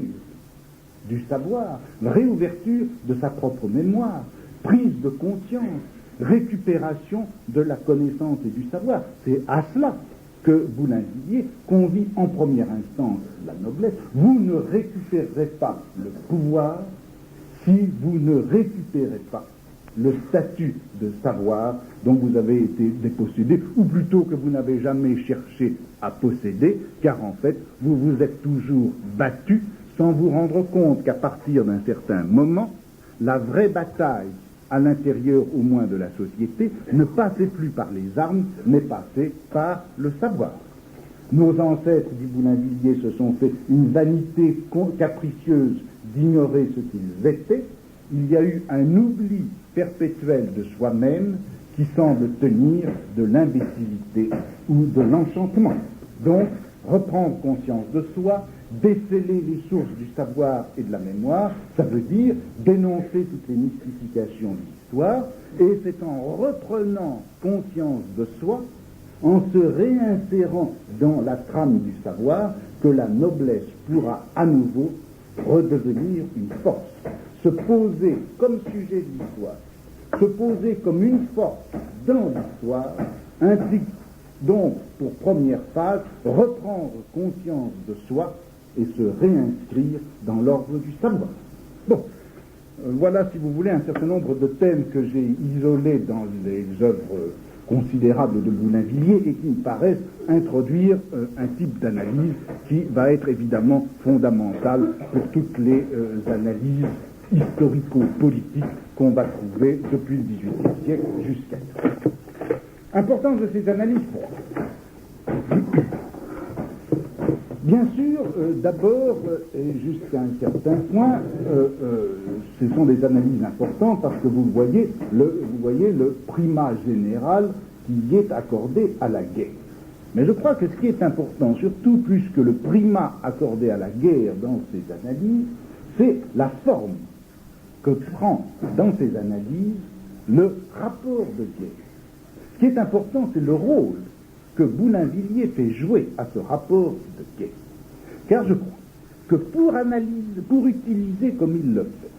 du savoir, réouverture de sa propre mémoire, prise de conscience, récupération de la connaissance et du savoir. C'est à cela que Boulainvilliers convie en première instance la noblesse. Vous ne récupérerez pas le pouvoir si vous ne récupérez pas le statut de savoir dont vous avez été dépossédé, ou plutôt que vous n'avez jamais cherché à posséder, car en fait, vous vous êtes toujours battu sans vous rendre compte qu'à partir d'un certain moment, la vraie bataille, à l'intérieur au moins de la société, ne passait plus par les armes, mais passait par le savoir. Nos ancêtres, dit Boulainvilliers, se sont fait une vanité capricieuse d'ignorer ce qu'ils étaient, il y a eu un oubli perpétuel de soi-même qui semble tenir de l'imbécilité ou de l'enchantement. Donc, reprendre conscience de soi, déceler les sources du savoir et de la mémoire, ça veut dire dénoncer toutes les mystifications de l'histoire, et c'est en reprenant conscience de soi, en se réinsérant dans la trame du savoir, que la noblesse pourra à nouveau redevenir une force. Se poser comme sujet de l'histoire, se poser comme une force dans l'histoire, implique donc, pour première phase, reprendre conscience de soi et se réinscrire dans l'ordre du savoir. Bon, voilà, si vous voulez, un certain nombre de thèmes que j'ai isolés dans les œuvres considérables de Boulainvilliers et qui me paraissent introduire un type d'analyse qui va être évidemment fondamental pour toutes les analyses historico-politiques qu'on va trouver depuis le XVIIIe siècle jusqu'à nous. Importance de ces analyses, pourquoi ? Bien sûr, d'abord, et jusqu'à un certain point, ce sont des analyses importantes parce que vous voyez le primat général qui est accordé à la guerre. Mais je crois que ce qui est important, surtout plus que le primat accordé à la guerre dans ces analyses, c'est la forme que prend dans ces analyses le rapport de guerre. Ce qui est important, c'est le rôle que Boulainvilliers fait jouer à ce rapport de guerre. Car je crois que pour utiliser comme il le fait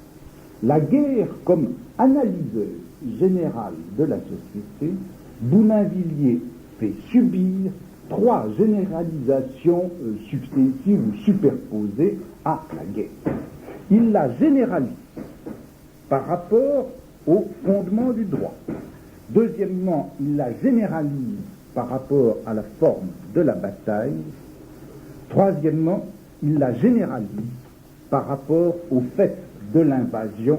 la guerre comme analyseur général de la société, Boulainvilliers fait subir trois généralisations successives ou superposées à la guerre. Il la généralise par rapport au fondement du droit. Deuxièmement, il la généralise par rapport à la forme de la bataille. Troisièmement, il la généralise par rapport au fait de l'invasion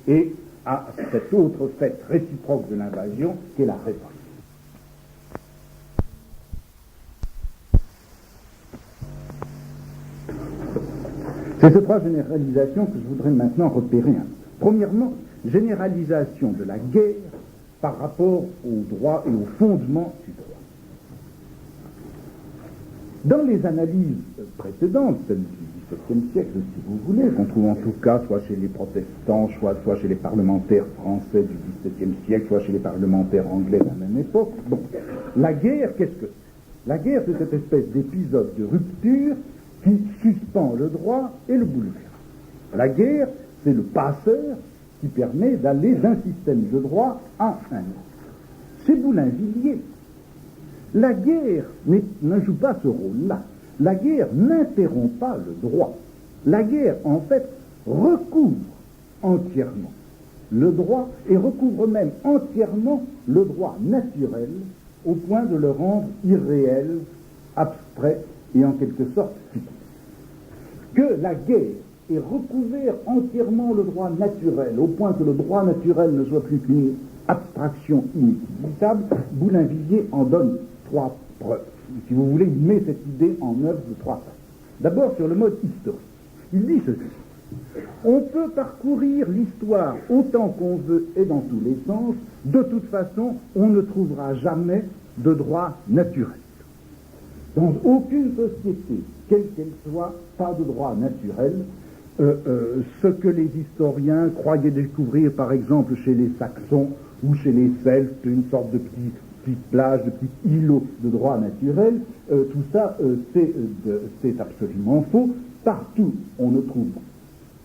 et à cet autre fait réciproque de l'invasion qu'est la révolte. C'est ces trois généralisations que je voudrais maintenant repérer un peu. Premièrement, généralisation de la guerre par rapport au droit et au fondement du droit. Dans les analyses précédentes, celles du XVIIe siècle, si vous voulez, qu'on trouve en tout cas soit chez les protestants, soit chez les parlementaires français du XVIIe siècle, soit chez les parlementaires anglais de la même époque, bon, la guerre, qu'est-ce que c'est ? La guerre, c'est cette espèce d'épisode de rupture qui suspend le droit et le bouleverse. La guerre, c'est le passeur qui permet d'aller d'un système de droit à un autre. Chez Boulainvilliers, la guerre ne joue pas ce rôle-là. La guerre n'interrompt pas le droit. La guerre, en fait, recouvre entièrement le droit et recouvre même entièrement le droit naturel au point de le rendre irréel, abstrait et en quelque sorte fictif. Que la guerre ait recouvert entièrement le droit naturel au point que le droit naturel ne soit plus qu'une abstraction inutilisable, Boulainvilliers en donne trois preuves. Si vous voulez, il met cette idée en œuvre de trois façons. D'abord, sur le mode historique. Il dit ceci. On peut parcourir l'histoire autant qu'on veut et dans tous les sens. De toute façon, on ne trouvera jamais de droit naturel. Dans aucune société, quelle qu'elle soit, pas de droit naturel. Ce que les historiens croyaient découvrir, par exemple, chez les Saxons ou chez les Celtes, une sorte de petite plage, de petit îlot de droit naturel, tout ça, c'est absolument faux. Partout, on ne trouve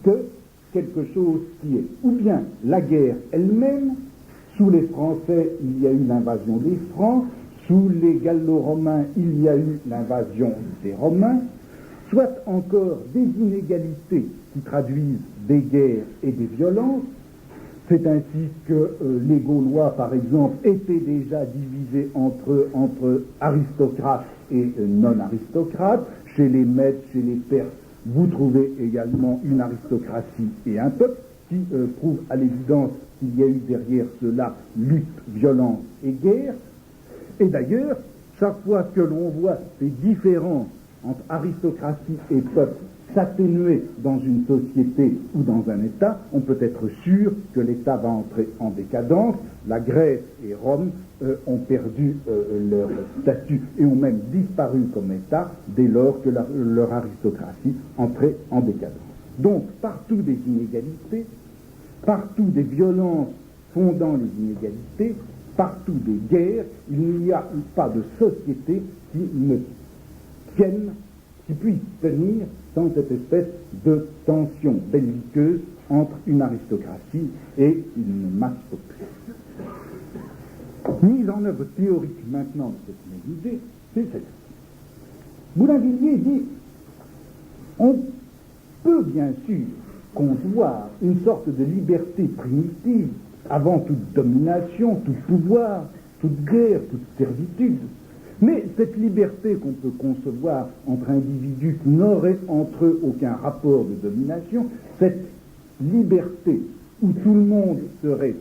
que quelque chose qui est ou bien la guerre elle-même. Sous les Français, il y a eu l'invasion des Francs. Sous les Gallo-Romains, il y a eu l'invasion des Romains. Soit encore des inégalités qui traduisent des guerres et des violences. C'est ainsi que les Gaulois, par exemple, étaient déjà divisés entre aristocrates et non-aristocrates. Chez les Mèdes, chez les Perses, vous trouvez également une aristocratie et un peuple qui prouve à l'évidence qu'il y a eu derrière cela lutte, violence et guerre. Et d'ailleurs, chaque fois que l'on voit ces différences entre aristocratie et peuple s'atténuer dans une société ou dans un État, on peut être sûr que l'État va entrer en décadence. La Grèce et Rome ont perdu leur statut et ont même disparu comme État dès lors que leur aristocratie entrait en décadence. Donc, partout des inégalités, partout des violences fondant les inégalités, partout des guerres, il n'y a pas de société qui ne tienne, qui puisse tenir dans cette espèce de tension belliqueuse entre une aristocratie et une masse populaire. Mise en œuvre théorique maintenant de cette même idée, c'est celle-ci. Boulainvilliers dit on peut bien sûr concevoir une sorte de liberté primitive avant toute domination, tout pouvoir, toute guerre, toute servitude. Mais cette liberté qu'on peut concevoir entre individus qui n'auraient entre eux aucun rapport de domination, cette liberté où tout le monde serait,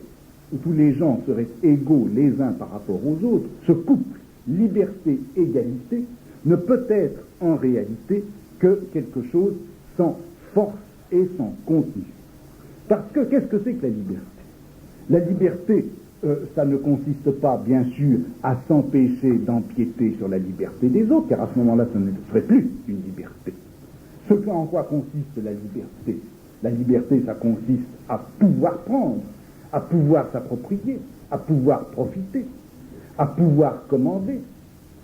où tous les gens seraient égaux les uns par rapport aux autres, ce couple liberté-égalité ne peut être en réalité que quelque chose sans force et sans contenu. Parce que qu'est-ce que c'est que la liberté? La liberté, ça ne consiste pas, bien sûr, à s'empêcher d'empiéter sur la liberté des autres, car à ce moment-là, ça ne serait plus une liberté. En quoi consiste la liberté? La liberté, ça consiste à pouvoir prendre, à pouvoir s'approprier, à pouvoir profiter, à pouvoir commander,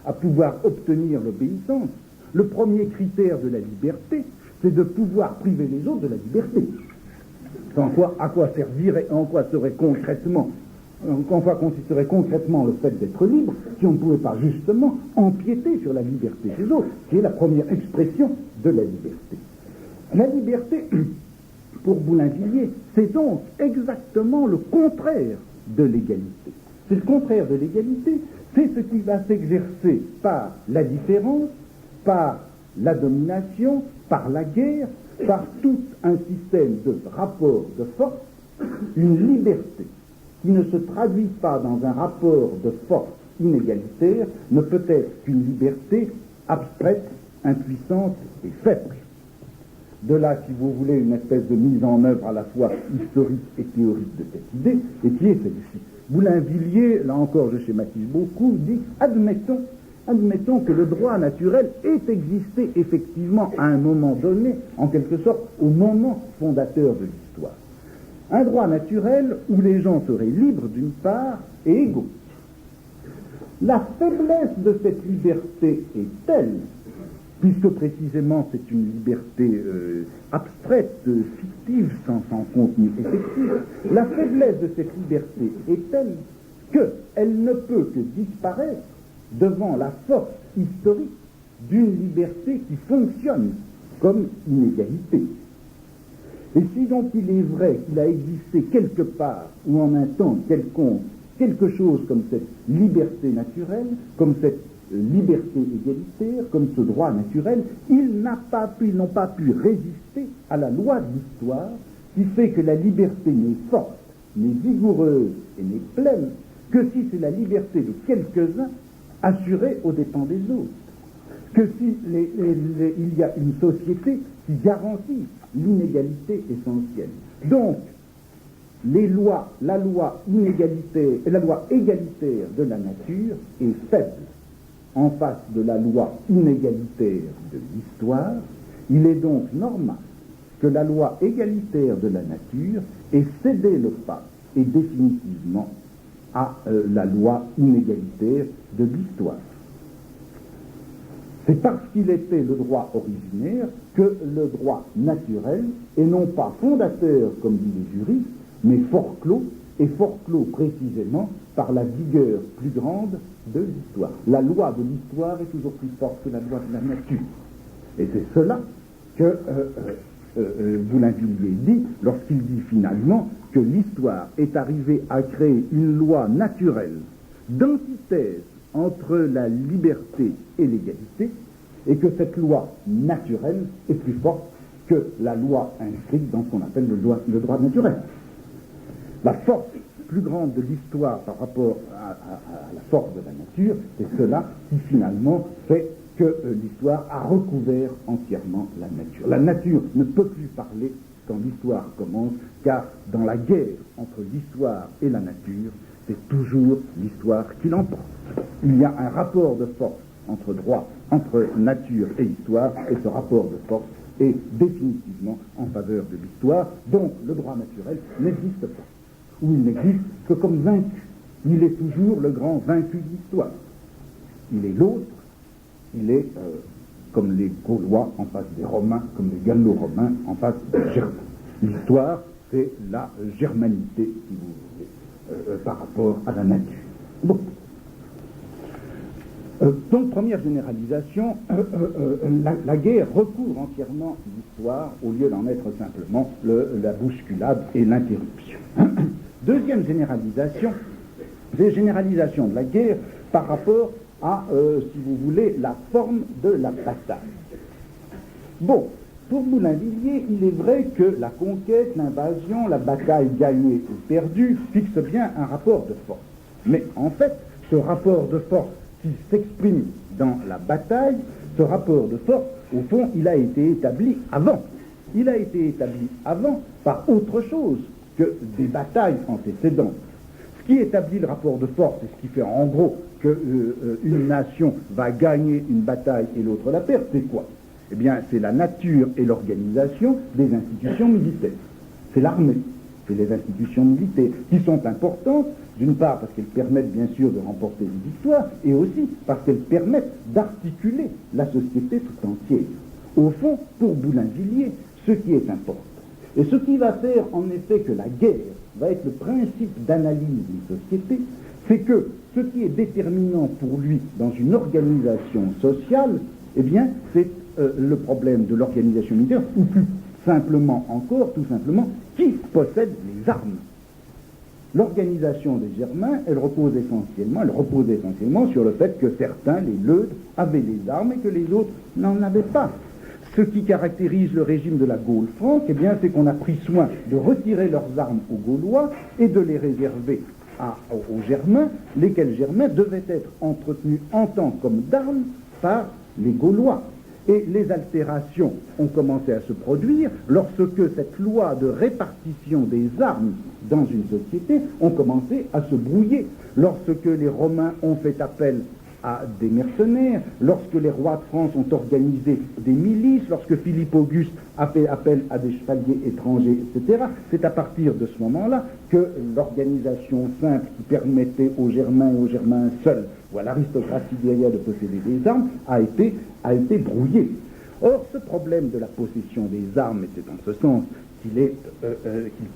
à pouvoir obtenir l'obéissance. Le premier critère de la liberté, c'est de pouvoir priver les autres de la liberté. À quoi servirait, en quoi serait concrètement, en quoi consisterait concrètement le fait d'être libre si on ne pouvait pas justement empiéter sur la liberté des autres, qui est la première expression de la liberté. La liberté, pour Boulainvilliers, c'est donc exactement le contraire de l'égalité. C'est le contraire de l'égalité, c'est ce qui va s'exercer par la différence, par la domination, par la guerre, par tout un système de rapport de force. Une liberté qui ne se traduit pas dans un rapport de force inégalitaire ne peut être qu'une liberté abstraite, impuissante et faible. De là, si vous voulez, une espèce de mise en œuvre à la fois historique et théorique de cette idée, et qui est celle-ci. Boulainvilliers, là encore je schématise beaucoup, dit admettons que le droit naturel ait existé effectivement à un moment donné, en quelque sorte au moment fondateur de l'histoire. Un droit naturel où les gens seraient libres d'une part et égaux. La faiblesse de cette liberté est telle, puisque précisément c'est une liberté abstraite, fictive, sans contenu effectif, la faiblesse de cette liberté est telle qu'elle ne peut que disparaître devant la force historique d'une liberté qui fonctionne comme inégalité. Et si donc il est vrai qu'il a existé quelque part ou en un temps quelconque quelque chose comme cette liberté naturelle, comme cette liberté égalitaire, comme ce droit naturel, ils n'ont pas pu résister à la loi de l'histoire qui fait que la liberté n'est forte, n'est vigoureuse et n'est pleine que si c'est la liberté de quelques-uns assurée aux dépens des autres. Que si il y a une société qui garantit l'inégalité essentielle. Donc, la loi égalitaire de la nature est faible en face de la loi inégalitaire de l'histoire. Il est donc normal que la loi égalitaire de la nature ait cédé le pas, et définitivement, à la loi inégalitaire de l'histoire. C'est parce qu'il était le droit originaire que le droit naturel est non pas fondateur, comme disent les juristes, mais forclos, et forclos précisément par la vigueur plus grande de l'histoire. La loi de l'histoire est toujours plus forte que la loi de la nature. Et c'est cela que Boulainvilliers dit lorsqu'il dit finalement que l'histoire est arrivée à créer une loi naturelle d'antithèse entre la liberté et l'égalité, et que cette loi naturelle est plus forte que la loi inscrite dans ce qu'on appelle le droit naturel. La force plus grande de l'histoire par rapport à la force de la nature, c'est cela qui finalement fait que l'histoire a recouvert entièrement la nature. La nature ne peut plus parler quand l'histoire commence, car dans la guerre entre l'histoire et la nature, c'est toujours l'histoire qui l'emporte. Il y a un rapport de force entre droit, entre nature et histoire, et ce rapport de force est définitivement en faveur de l'histoire, donc le droit naturel n'existe pas, ou il n'existe que comme vaincu. Il est toujours le grand vaincu de l'histoire. Il est l'autre, il est comme les Gaulois en face des Romains, comme les Gallo-Romains en face des Germains. L'histoire, c'est la germanité, si vous voulez, par rapport à la nature. Bon. Donc, première généralisation, la guerre recouvre entièrement l'histoire au lieu d'en être simplement la bousculade et l'interruption. Deuxième généralisation, c'est la généralisation de la guerre par rapport à, si vous voulez, la forme de la bataille. Bon, pour Boulainvilliers, il est vrai que la conquête, l'invasion, la bataille gagnée ou perdue fixent bien un rapport de force. Mais en fait, ce rapport de force qui s'exprime dans la bataille, ce rapport de force, au fond, il a été établi avant. Il a été établi avant par autre chose que des batailles antécédentes. Ce qui établit le rapport de force, et ce qui fait en gros qu'une nation va gagner une bataille et l'autre la perd, c'est quoi? Eh bien, c'est la nature et l'organisation des institutions militaires. C'est l'armée, c'est les institutions militaires, qui sont importantes, d'une part parce qu'elles permettent bien sûr de remporter des victoires, et aussi parce qu'elles permettent d'articuler la société tout entière. Au fond, pour Boulainvilliers, ce qui est important, et ce qui va faire en effet que la guerre va être le principe d'analyse d'une société, c'est que ce qui est déterminant pour lui dans une organisation sociale, eh bien, c'est le problème de l'organisation militaire, ou plus simplement encore, tout simplement, qui possède les armes. L'organisation des Germains, elle repose essentiellement sur le fait que certains, les Leudes, avaient des armes et que les autres n'en avaient pas. Ce qui caractérise le régime de la Gaule franque, eh bien, c'est qu'on a pris soin de retirer leurs armes aux Gaulois et de les réserver aux Germains, lesquels Germains devaient être entretenus en tant comme d'armes par les Gaulois. Et les altérations ont commencé à se produire lorsque cette loi de répartition des armes dans une société ont commencé à se brouiller. Lorsque les Romains ont fait appel à des mercenaires, lorsque les rois de France ont organisé des milices, lorsque Philippe Auguste a fait appel à des chevaliers étrangers, etc., c'est à partir de ce moment-là que l'organisation simple qui permettait aux Germains et aux Germains seuls, ou à l'aristocratie guerrière de posséder des armes, a été brouillée. Or, ce problème de la possession des armes, et c'est en ce sens qu'il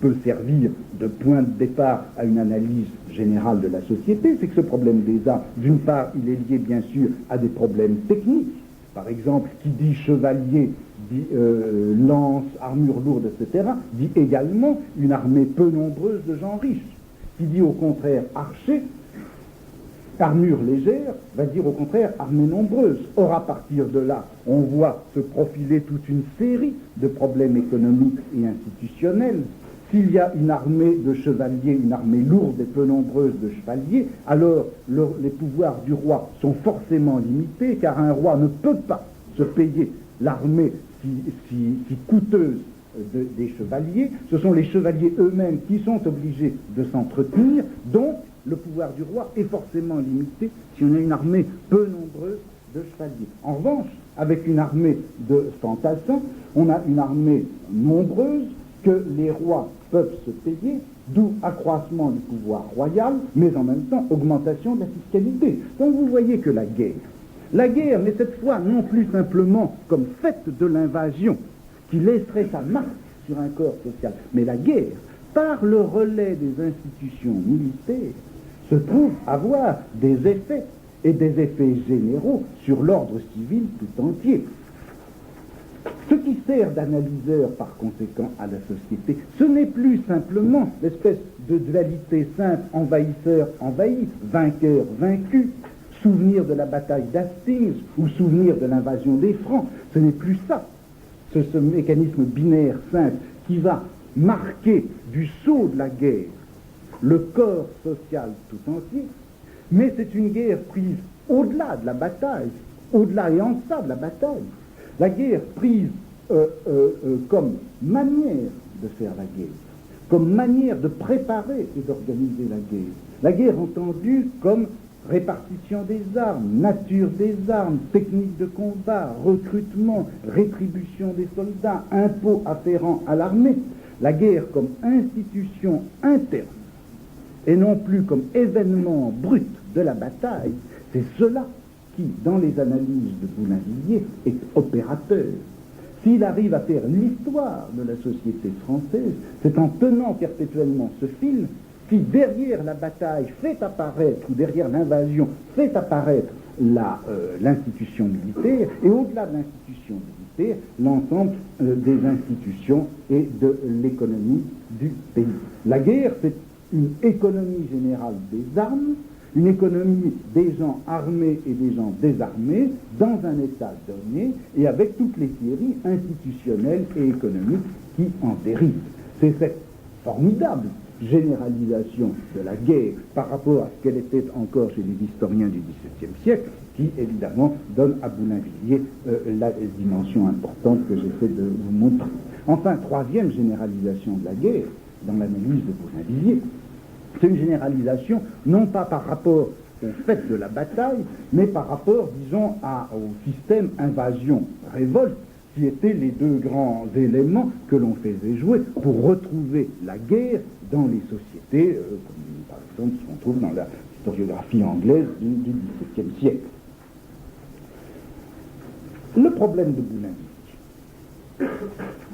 peut servir de point de départ à une analyse générale de la société, c'est que ce problème des armes, d'une part, il est lié bien sûr à des problèmes techniques. Par exemple, qui dit chevalier, dit lance, armure lourde, etc., dit également une armée peu nombreuse de gens riches. Qui dit au contraire archer, armure légère, va dire au contraire armée nombreuse. Or, à partir de là, on voit se profiler toute une série de problèmes économiques et institutionnels. S'il y a une armée de chevaliers, une armée lourde et peu nombreuse de chevaliers, alors les pouvoirs du roi sont forcément limités, car un roi ne peut pas se payer l'armée si coûteuse des chevaliers. Ce sont les chevaliers eux-mêmes qui sont obligés de s'entretenir, donc le pouvoir du roi est forcément limité si on a une armée peu nombreuse de chevaliers. En revanche, avec une armée de fantassins, on a une armée nombreuse que les rois peuvent se payer, d'où accroissement du pouvoir royal, mais en même temps augmentation de la fiscalité. Donc vous voyez que la guerre, mais cette fois non plus simplement comme fait de l'invasion, qui laisserait sa marque sur un corps social, mais la guerre, par le relais des institutions militaires, se trouve avoir des effets, et des effets généraux, sur l'ordre civil tout entier. Ce qui sert d'analyseur, par conséquent, à la société, ce n'est plus simplement l'espèce de dualité simple envahisseur-envahi, vainqueur-vaincu, souvenir de la bataille d'Hastings ou souvenir de l'invasion des Francs. Ce n'est plus ça, ce mécanisme binaire simple qui va marquer du sceau de la guerre le corps social tout entier, mais c'est une guerre prise au-delà de la bataille, au-delà et en deçà de la bataille. La guerre prise comme manière de faire la guerre, comme manière de préparer et d'organiser la guerre. La guerre entendue comme répartition des armes, nature des armes, technique de combat, recrutement, rétribution des soldats, impôts afférents à l'armée. La guerre comme institution interne et non plus comme événement brut de la bataille, c'est cela qui, dans les analyses de Boulainvilliers, est opérateur. S'il arrive à faire l'histoire de la société française, c'est en tenant perpétuellement ce fil qui, derrière la bataille, fait apparaître, ou derrière l'invasion, fait apparaître l'institution militaire, et au-delà de l'institution militaire, l'ensemble des institutions et de l'économie du pays. La guerre, c'est une économie générale des armes, une économie des gens armés et des gens désarmés dans un état donné et avec toutes les théories institutionnelles et économiques qui en dérivent. C'est cette formidable généralisation de la guerre par rapport à ce qu'elle était encore chez les historiens du XVIIe siècle qui, évidemment, donne à Boulainvilliers la dimension importante que j'essaie de vous montrer. Enfin, troisième généralisation de la guerre, dans l'analyse de Boulainvilliers, c'est une généralisation non pas par rapport au fait de la bataille, mais par rapport, disons, au système invasion-révolte, qui étaient les deux grands éléments que l'on faisait jouer pour retrouver la guerre dans les sociétés, comme par exemple ce qu'on trouve dans la historiographie anglaise du XVIIe siècle. Le problème de Boulainvilliers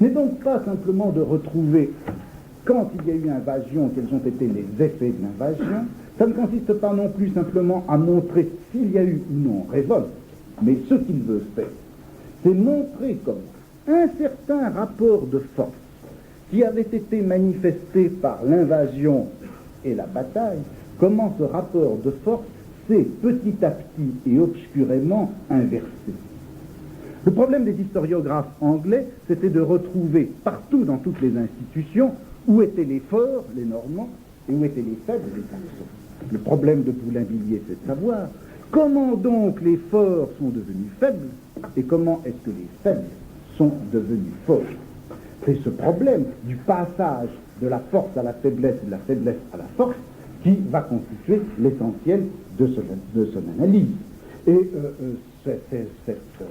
n'est donc pas simplement de retrouver, quand il y a eu invasion, quels ont été les effets de l'invasion. Ça ne consiste pas non plus simplement à montrer s'il y a eu ou non révolte, mais ce qu'il veut faire, c'est montrer comment un certain rapport de force qui avait été manifesté par l'invasion et la bataille, comment ce rapport de force s'est petit à petit et obscurément inversé. Le problème des historiographes anglais, c'était de retrouver partout dans toutes les institutions où étaient les forts, les Normands, et où étaient les faibles, les Saxons. Le problème de Boulainvilliers, c'est de savoir comment donc les forts sont devenus faibles et comment est-ce que les faibles sont devenus forts. C'est ce problème du passage de la force à la faiblesse et de la faiblesse à la force qui va constituer l'essentiel de son analyse. Et cette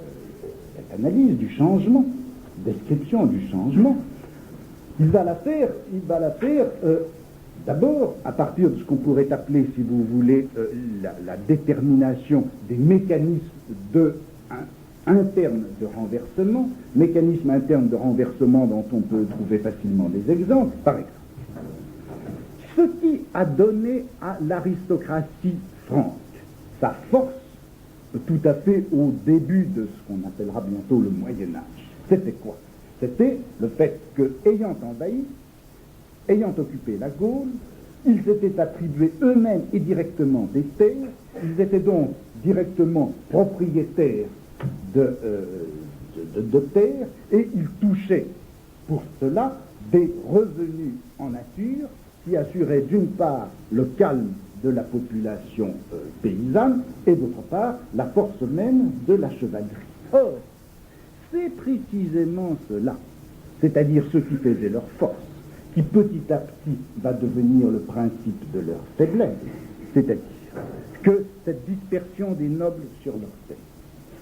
analyse du changement, description du changement, il va la faire d'abord à partir de ce qu'on pourrait appeler, si vous voulez, la détermination des mécanismes internes de renversement, mécanismes internes de renversement dont on peut trouver facilement des exemples. Par exemple, ce qui a donné à l'aristocratie franque sa force tout à fait au début de ce qu'on appellera bientôt le Moyen-Âge, c'était quoi? C'était le fait que, ayant envahi, ayant occupé la Gaule, ils s'étaient attribués eux-mêmes et directement des terres, ils étaient donc directement propriétaires de terres, et ils touchaient pour cela des revenus en nature qui assuraient d'une part le calme de la population paysanne et d'autre part la force même de la chevalerie. Or, c'est précisément cela, c'est-à-dire ce qui faisait leur force, qui petit à petit va devenir le principe de leur faiblesse, c'est-à-dire que cette dispersion des nobles sur leur terre,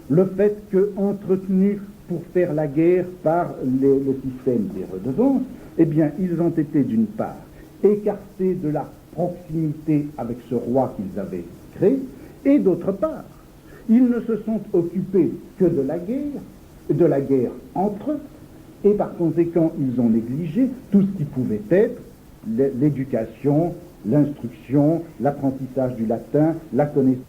le fait que, entretenus pour faire la guerre par le système des redevances, eh bien, ils ont été d'une part écartés de la proximité avec ce roi qu'ils avaient créé, et d'autre part, ils ne se sont occupés que de la guerre entre eux, et par conséquent, ils ont négligé tout ce qui pouvait être l'éducation, l'instruction, l'apprentissage du latin, la connaissance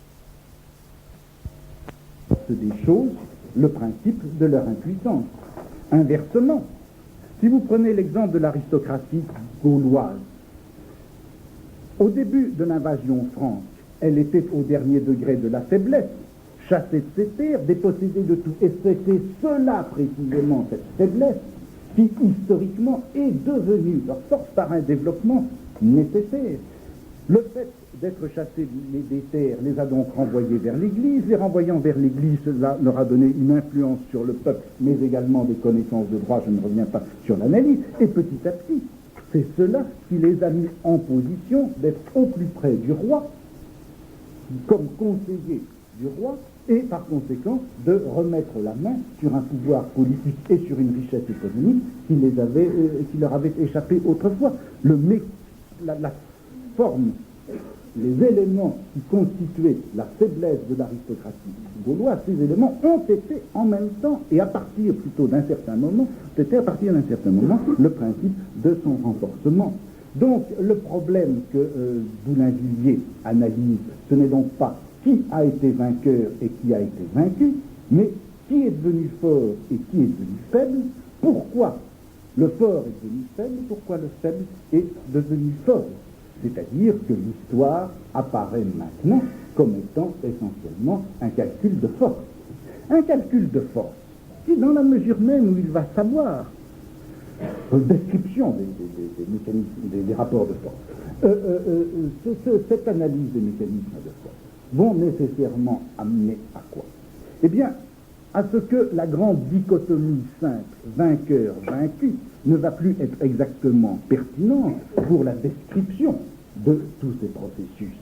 des choses, le principe de leur impuissance. Inversement, si vous prenez l'exemple de l'aristocratie gauloise, au début de l'invasion franque, elle était au dernier degré de la faiblesse, chassée de ses terres, dépossédée de tout. Et c'était cela précisément, cette faiblesse, qui historiquement est devenue leur force par un développement nécessaire. Le fait d'être chassés des terres les a donc renvoyés vers l'Église. Les renvoyant vers l'Église, cela leur a donné une influence sur le peuple, mais également des connaissances de droit, je ne reviens pas sur l'analyse. Et petit à petit, c'est cela qui les a mis en position d'être au plus près du roi, comme conseillers du roi, et par conséquent de remettre la main sur un pouvoir politique et sur une richesse économique qui leur avait échappé autrefois. La forme, les éléments qui constituaient la faiblesse de l'aristocratie gauloise, ces éléments ont été en même temps, et à partir plutôt d'un certain moment, le principe de son renforcement. Donc le problème que Boulainvilliers analyse, ce n'est donc pas qui a été vainqueur et qui a été vaincu, mais qui est devenu fort et qui est devenu faible, pourquoi le fort est devenu faible, pourquoi le faible est devenu fort. C'est-à-dire que l'histoire apparaît maintenant comme étant essentiellement un calcul de force. Un calcul de force qui, dans la mesure même où il va savoir description des mécanismes, des rapports de force, cette analyse des mécanismes de force vont nécessairement amener à quoi? Eh bien, à ce que la grande dichotomie simple vainqueur-vaincu ne va plus être exactement pertinente pour la description de tous ces processus.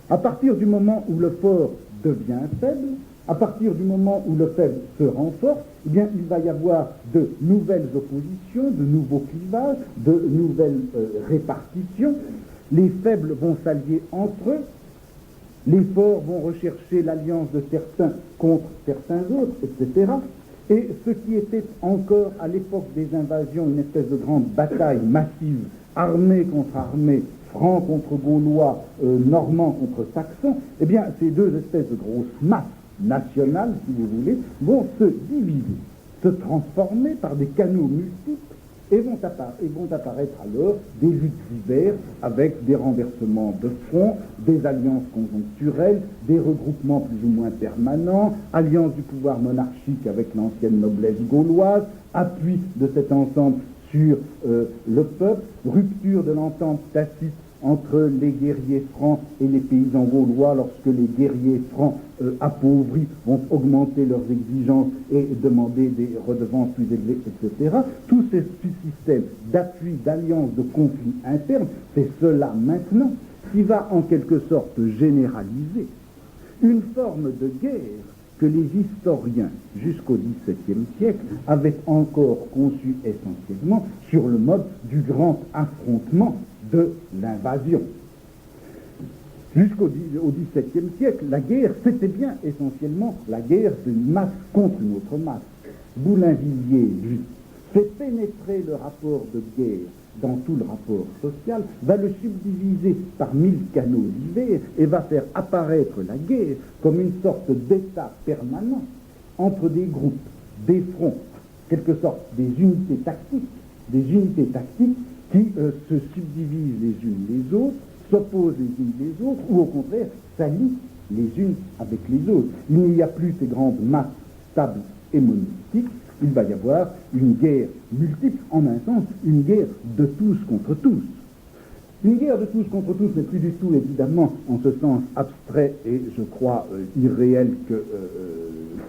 À partir du moment où le fort devient faible, à partir du moment où le faible se renforce, eh bien, il va y avoir de nouvelles oppositions, de nouveaux clivages, de nouvelles répartitions. Les faibles vont s'allier entre eux, les forts vont rechercher l'alliance de certains contre certains autres, etc. Et ce qui était encore à l'époque des invasions une espèce de grande bataille massive, armée contre armée, francs contre gaulois, normands contre saxons, eh bien, ces deux espèces de grosses masses nationales, si vous voulez, vont se diviser, se transformer par des canaux multiples et vont apparaître alors des luttes diverses avec des renversements de front, des alliances conjoncturelles, des regroupements plus ou moins permanents, alliance du pouvoir monarchique avec l'ancienne noblesse gauloise, appui de cet ensemble sur le peuple, rupture de l'entente tacite entre les guerriers francs et les paysans gaulois lorsque les guerriers francs appauvris vont augmenter leurs exigences et demander des redevances plus élevées, etc. Tous ces systèmes d'appui, d'alliance, de conflits internes, c'est cela maintenant qui va en quelque sorte généraliser une forme de guerre que les historiens, jusqu'au XVIIe siècle, avaient encore conçu essentiellement sur le mode du grand affrontement de l'invasion. Jusqu'au XVIIe siècle, la guerre, c'était bien essentiellement la guerre d'une masse contre une autre masse. Boulainvilliers, lui, fait pénétrer le rapport de guerre dans tout le rapport social, va le subdiviser par 1000 canaux divers et va faire apparaître la guerre comme une sorte d'état permanent entre des groupes, des fronts, quelque sorte des unités tactiques qui se subdivisent les unes les autres, s'opposent les unes les autres, ou au contraire s'allient les unes avec les autres. Il n'y a plus ces grandes masses stables et monolithiques, il va y avoir une guerre multiple, en un sens, une guerre de tous contre tous. Une guerre de tous contre tous n'est plus du tout, évidemment, en ce sens abstrait et, je crois, irréel que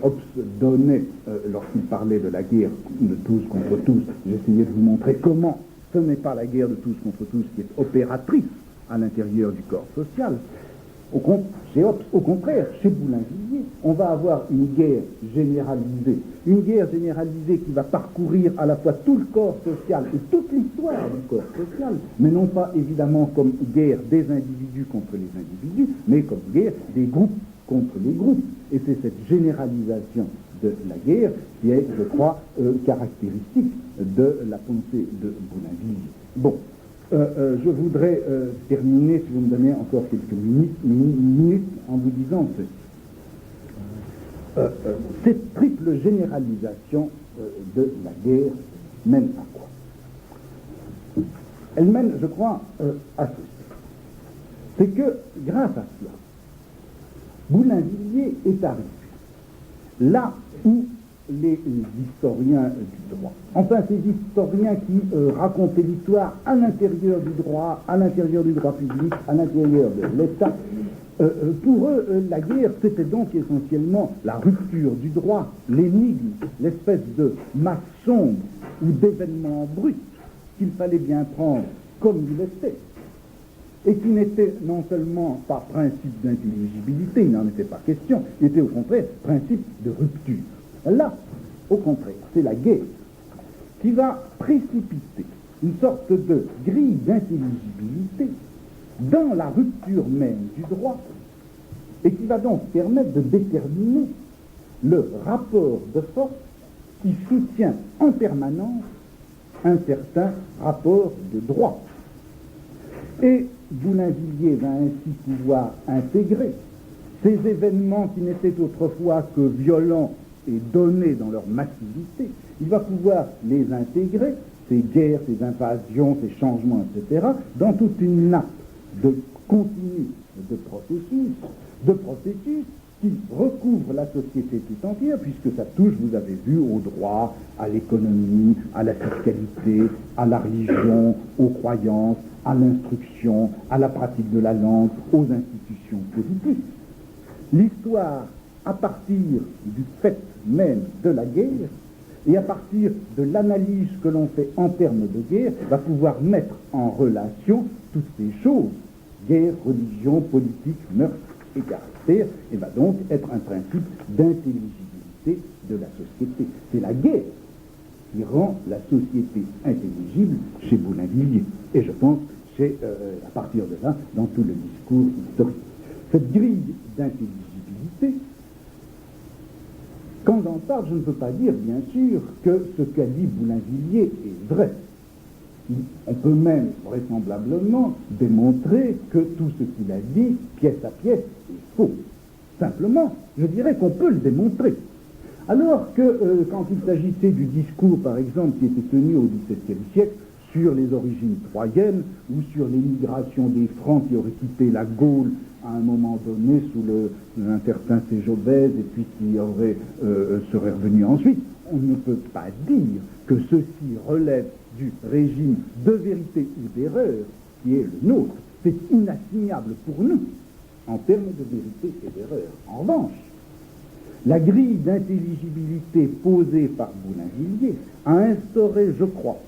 Hobbes donnait lorsqu'il parlait de la guerre de tous contre tous. J'essayais de vous montrer comment ce n'est pas la guerre de tous contre tous qui est opératrice à l'intérieur du corps social. Chez Hobbes, au contraire, chez Boulainvilliers, on va avoir une guerre généralisée qui va parcourir à la fois tout le corps social et toute l'histoire du corps social, mais non pas évidemment comme guerre des individus contre les individus, mais comme guerre des groupes contre les groupes. Et c'est cette généralisation de la guerre qui est, je crois, caractéristique de la pensée de Boulainvilliers. Bon. Je voudrais terminer, si vous me donnez encore quelques minutes, en vous disant ceci. Cette triple généralisation de la guerre mène à quoi? Elle mène, je crois, à ceci. C'est que, grâce à cela, Boulainvilliers est arrivé là où les historiens du droit. Enfin, ces historiens qui racontaient l'histoire à l'intérieur du droit public, à l'intérieur de l'État. Pour eux, la guerre, c'était donc essentiellement la rupture du droit, l'énigme, l'espèce de masse sombre ou d'événement brut qu'il fallait bien prendre comme il était, et qui n'était non seulement pas principe d'intelligibilité, il n'en était pas question, il était au contraire principe de rupture. Là, au contraire, c'est la guerre qui va précipiter une sorte de grille d'intelligibilité dans la rupture même du droit, et qui va donc permettre de déterminer le rapport de force qui soutient en permanence un certain rapport de droit. Et Boulainvilliers va ainsi pouvoir intégrer ces événements qui n'étaient autrefois que violents et donnés dans leur massivité. Il va pouvoir les intégrer, ces guerres, ces invasions, ces changements, etc., dans toute une nappe de continu de processus qui recouvrent la société tout entière, puisque ça touche, vous avez vu, au droit, à l'économie, à la fiscalité, à la religion, aux croyances, à l'instruction, à la pratique de la langue, aux institutions politiques. L'histoire, à partir du fait même de la guerre, et à partir de l'analyse que l'on fait en termes de guerre, va pouvoir mettre en relation toutes ces choses, guerre, religion, politique, mœurs et caractère, et va donc être un principe d'intelligibilité de la société. C'est la guerre qui rend la société intelligible chez Boulainvilliers. Et je pense que c'est à partir de là, dans tout le discours historique. Cette grille d'intelligibilité, quand j'en parle, je ne peux pas dire, bien sûr, que ce qu'a dit Boulainvilliers est vrai. On peut même, vraisemblablement, démontrer que tout ce qu'il a dit, pièce à pièce, est faux. Simplement, je dirais qu'on peut le démontrer. Alors que, quand il s'agissait du discours, par exemple, qui était tenu au XVIIe siècle, sur les origines troyennes, ou sur l'émigration des Francs qui auraient quitté la Gaule à un moment donné sous un certain Ségobèse, et puis qui seraient revenus ensuite, on ne peut pas dire que ceci relève du régime de vérité ou d'erreur qui est le nôtre. C'est inassignable pour nous en termes de vérité et d'erreur. En revanche, la grille d'intelligibilité posée par Boulainvilliers a instauré, je crois,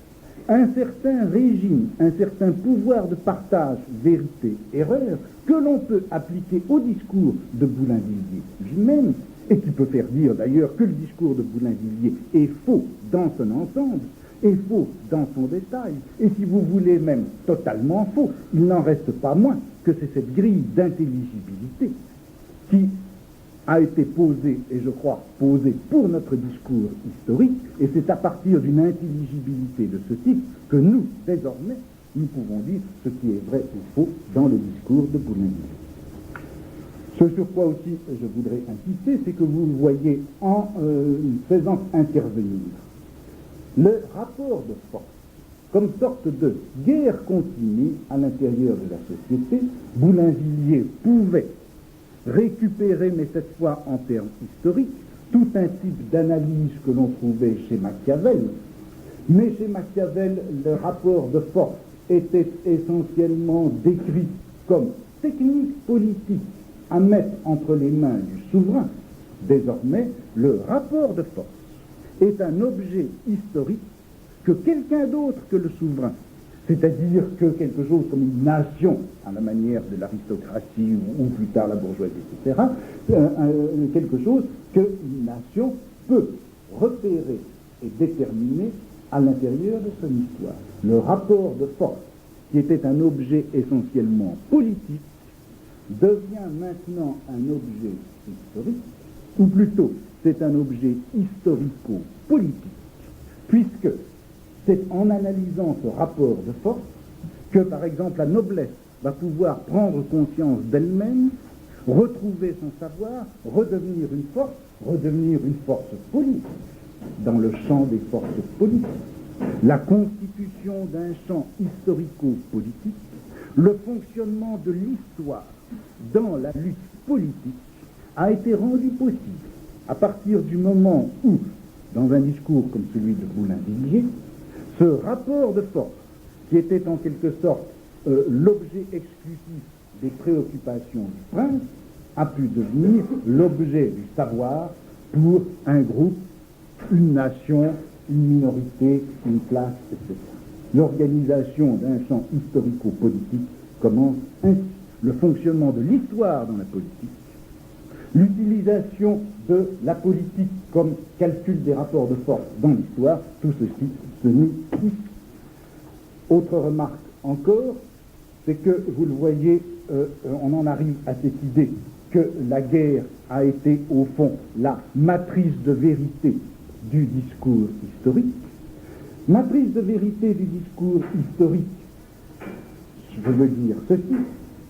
un certain régime, un certain pouvoir de partage vérité-erreur que l'on peut appliquer au discours de Boulainvilliers lui-même, et qui peut faire dire d'ailleurs que le discours de Boulainvilliers est faux dans son ensemble, est faux dans son détail, et si vous voulez même totalement faux, il n'en reste pas moins que c'est cette grille d'intelligibilité qui a été posée, et je crois posée pour notre discours historique, et c'est à partir d'une intelligibilité de ce type que nous, désormais, nous pouvons dire ce qui est vrai ou faux dans le discours de Boulainvilliers. Ce sur quoi aussi je voudrais insister, c'est que vous le voyez en faisant intervenir le rapport de force comme sorte de guerre continue à l'intérieur de la société. Boulainvilliers pouvait récupérer, mais cette fois en termes historiques, tout un type d'analyse que l'on trouvait chez Machiavel. Mais chez Machiavel, le rapport de force était essentiellement décrit comme technique politique à mettre entre les mains du souverain. Désormais, le rapport de force est un objet historique que quelqu'un d'autre que le souverain, c'est-à-dire que quelque chose comme une nation, à la manière de l'aristocratie ou plus tard la bourgeoisie, etc., quelque chose qu'une nation peut repérer et déterminer à l'intérieur de son histoire. Le rapport de force, qui était un objet essentiellement politique, devient maintenant un objet historique, ou plutôt c'est un objet historico-politique, puisque c'est en analysant ce rapport de force que, par exemple, la noblesse va pouvoir prendre conscience d'elle-même, retrouver son savoir, redevenir une force politique dans le champ des forces politiques. La constitution d'un champ historico-politique, le fonctionnement de l'histoire dans la lutte politique a été rendu possible à partir du moment où dans un discours comme celui de Boulainvilliers, ce rapport de force, qui était en quelque sorte l'objet exclusif des préoccupations du prince, a pu devenir l'objet du savoir pour un groupe, une nation, une minorité, une classe, etc. L'organisation d'un champ historico-politique commence ainsi. Le fonctionnement de l'histoire dans la politique, l'utilisation de la politique comme calcul des rapports de force dans l'histoire, tout ceci se noue ici. Autre remarque encore, c'est que, vous le voyez, on en arrive à cette idée que la guerre a été, au fond, la matrice de vérité du discours historique. Matrice de vérité du discours historique, je veux dire ceci,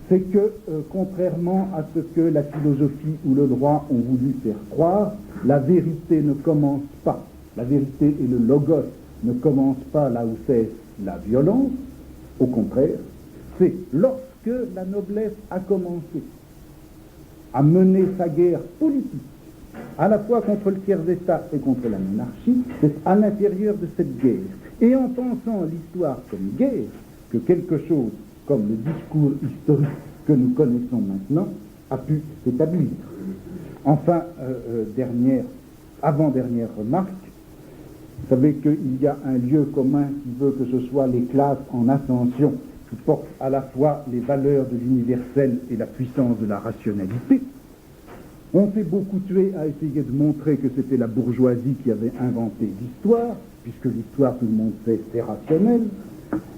c'est que, contrairement à ce que la philosophie ou le droit ont voulu faire croire, la vérité ne commence pas, la vérité et le logos ne commencent pas là où cesse la violence, au contraire, c'est lorsque la noblesse a commencé à mener sa guerre politique, à la fois contre le tiers-état et contre la monarchie, c'est à l'intérieur de cette guerre, et en pensant l'histoire comme guerre, que quelque chose comme le discours historique que nous connaissons maintenant a pu s'établir. Enfin, avant-dernière remarque, vous savez qu'il y a un lieu commun qui veut que ce soit les classes en ascension qui portent à la fois les valeurs de l'universel et la puissance de la rationalité. On s'est beaucoup tué à essayer de montrer que c'était la bourgeoisie qui avait inventé l'histoire, puisque l'histoire, tout le monde sait, c'est rationnel,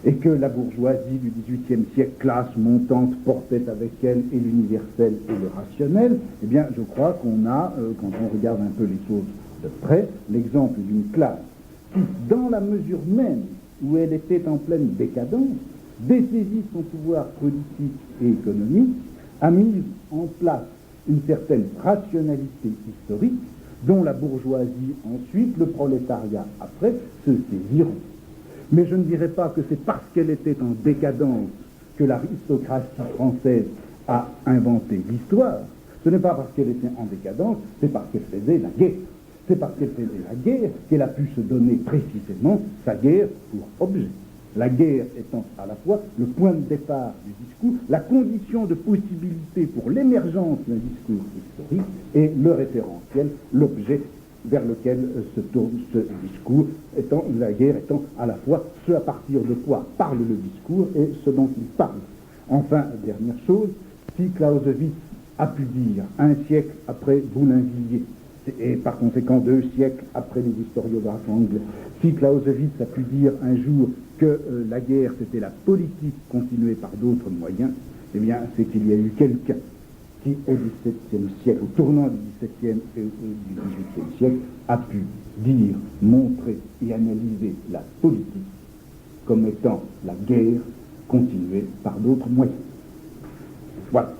et que la bourgeoisie du XVIIIe siècle, classe montante, portait avec elle et l'universel et le rationnel. Eh bien, je crois qu'on a, quand on regarde un peu les choses de près, l'exemple d'une classe qui, dans la mesure même où elle était en pleine décadence, dessaisit son pouvoir politique et économique, a mis en place une certaine rationalité historique dont la bourgeoisie ensuite, le prolétariat après, se saisiront. Mais je ne dirais pas que c'est parce qu'elle était en décadence que l'aristocratie française a inventé l'histoire. Ce n'est pas parce qu'elle était en décadence, c'est parce qu'elle faisait la guerre. C'est parce qu'elle faisait la guerre qu'elle a pu se donner précisément sa guerre pour objet. La guerre étant à la fois le point de départ du discours, la condition de possibilité pour l'émergence d'un discours historique et le référentiel, l'objet vers lequel se tourne ce discours, la guerre étant à la fois ce à partir de quoi parle le discours et ce dont il parle. Enfin, dernière chose, si Clausewitz a pu dire un siècle après Boulainvilliers, et par conséquent 2 siècles après les historiographes anglais, si Clausewitz a pu dire un jour que la guerre c'était la politique continuée par d'autres moyens, eh bien c'est qu'il y a eu quelqu'un qui, au XVIIe siècle, au tournant du XVIIe et du XVIIIe siècle, a pu dire, montrer et analyser la politique comme étant la guerre continuée par d'autres moyens. Voilà.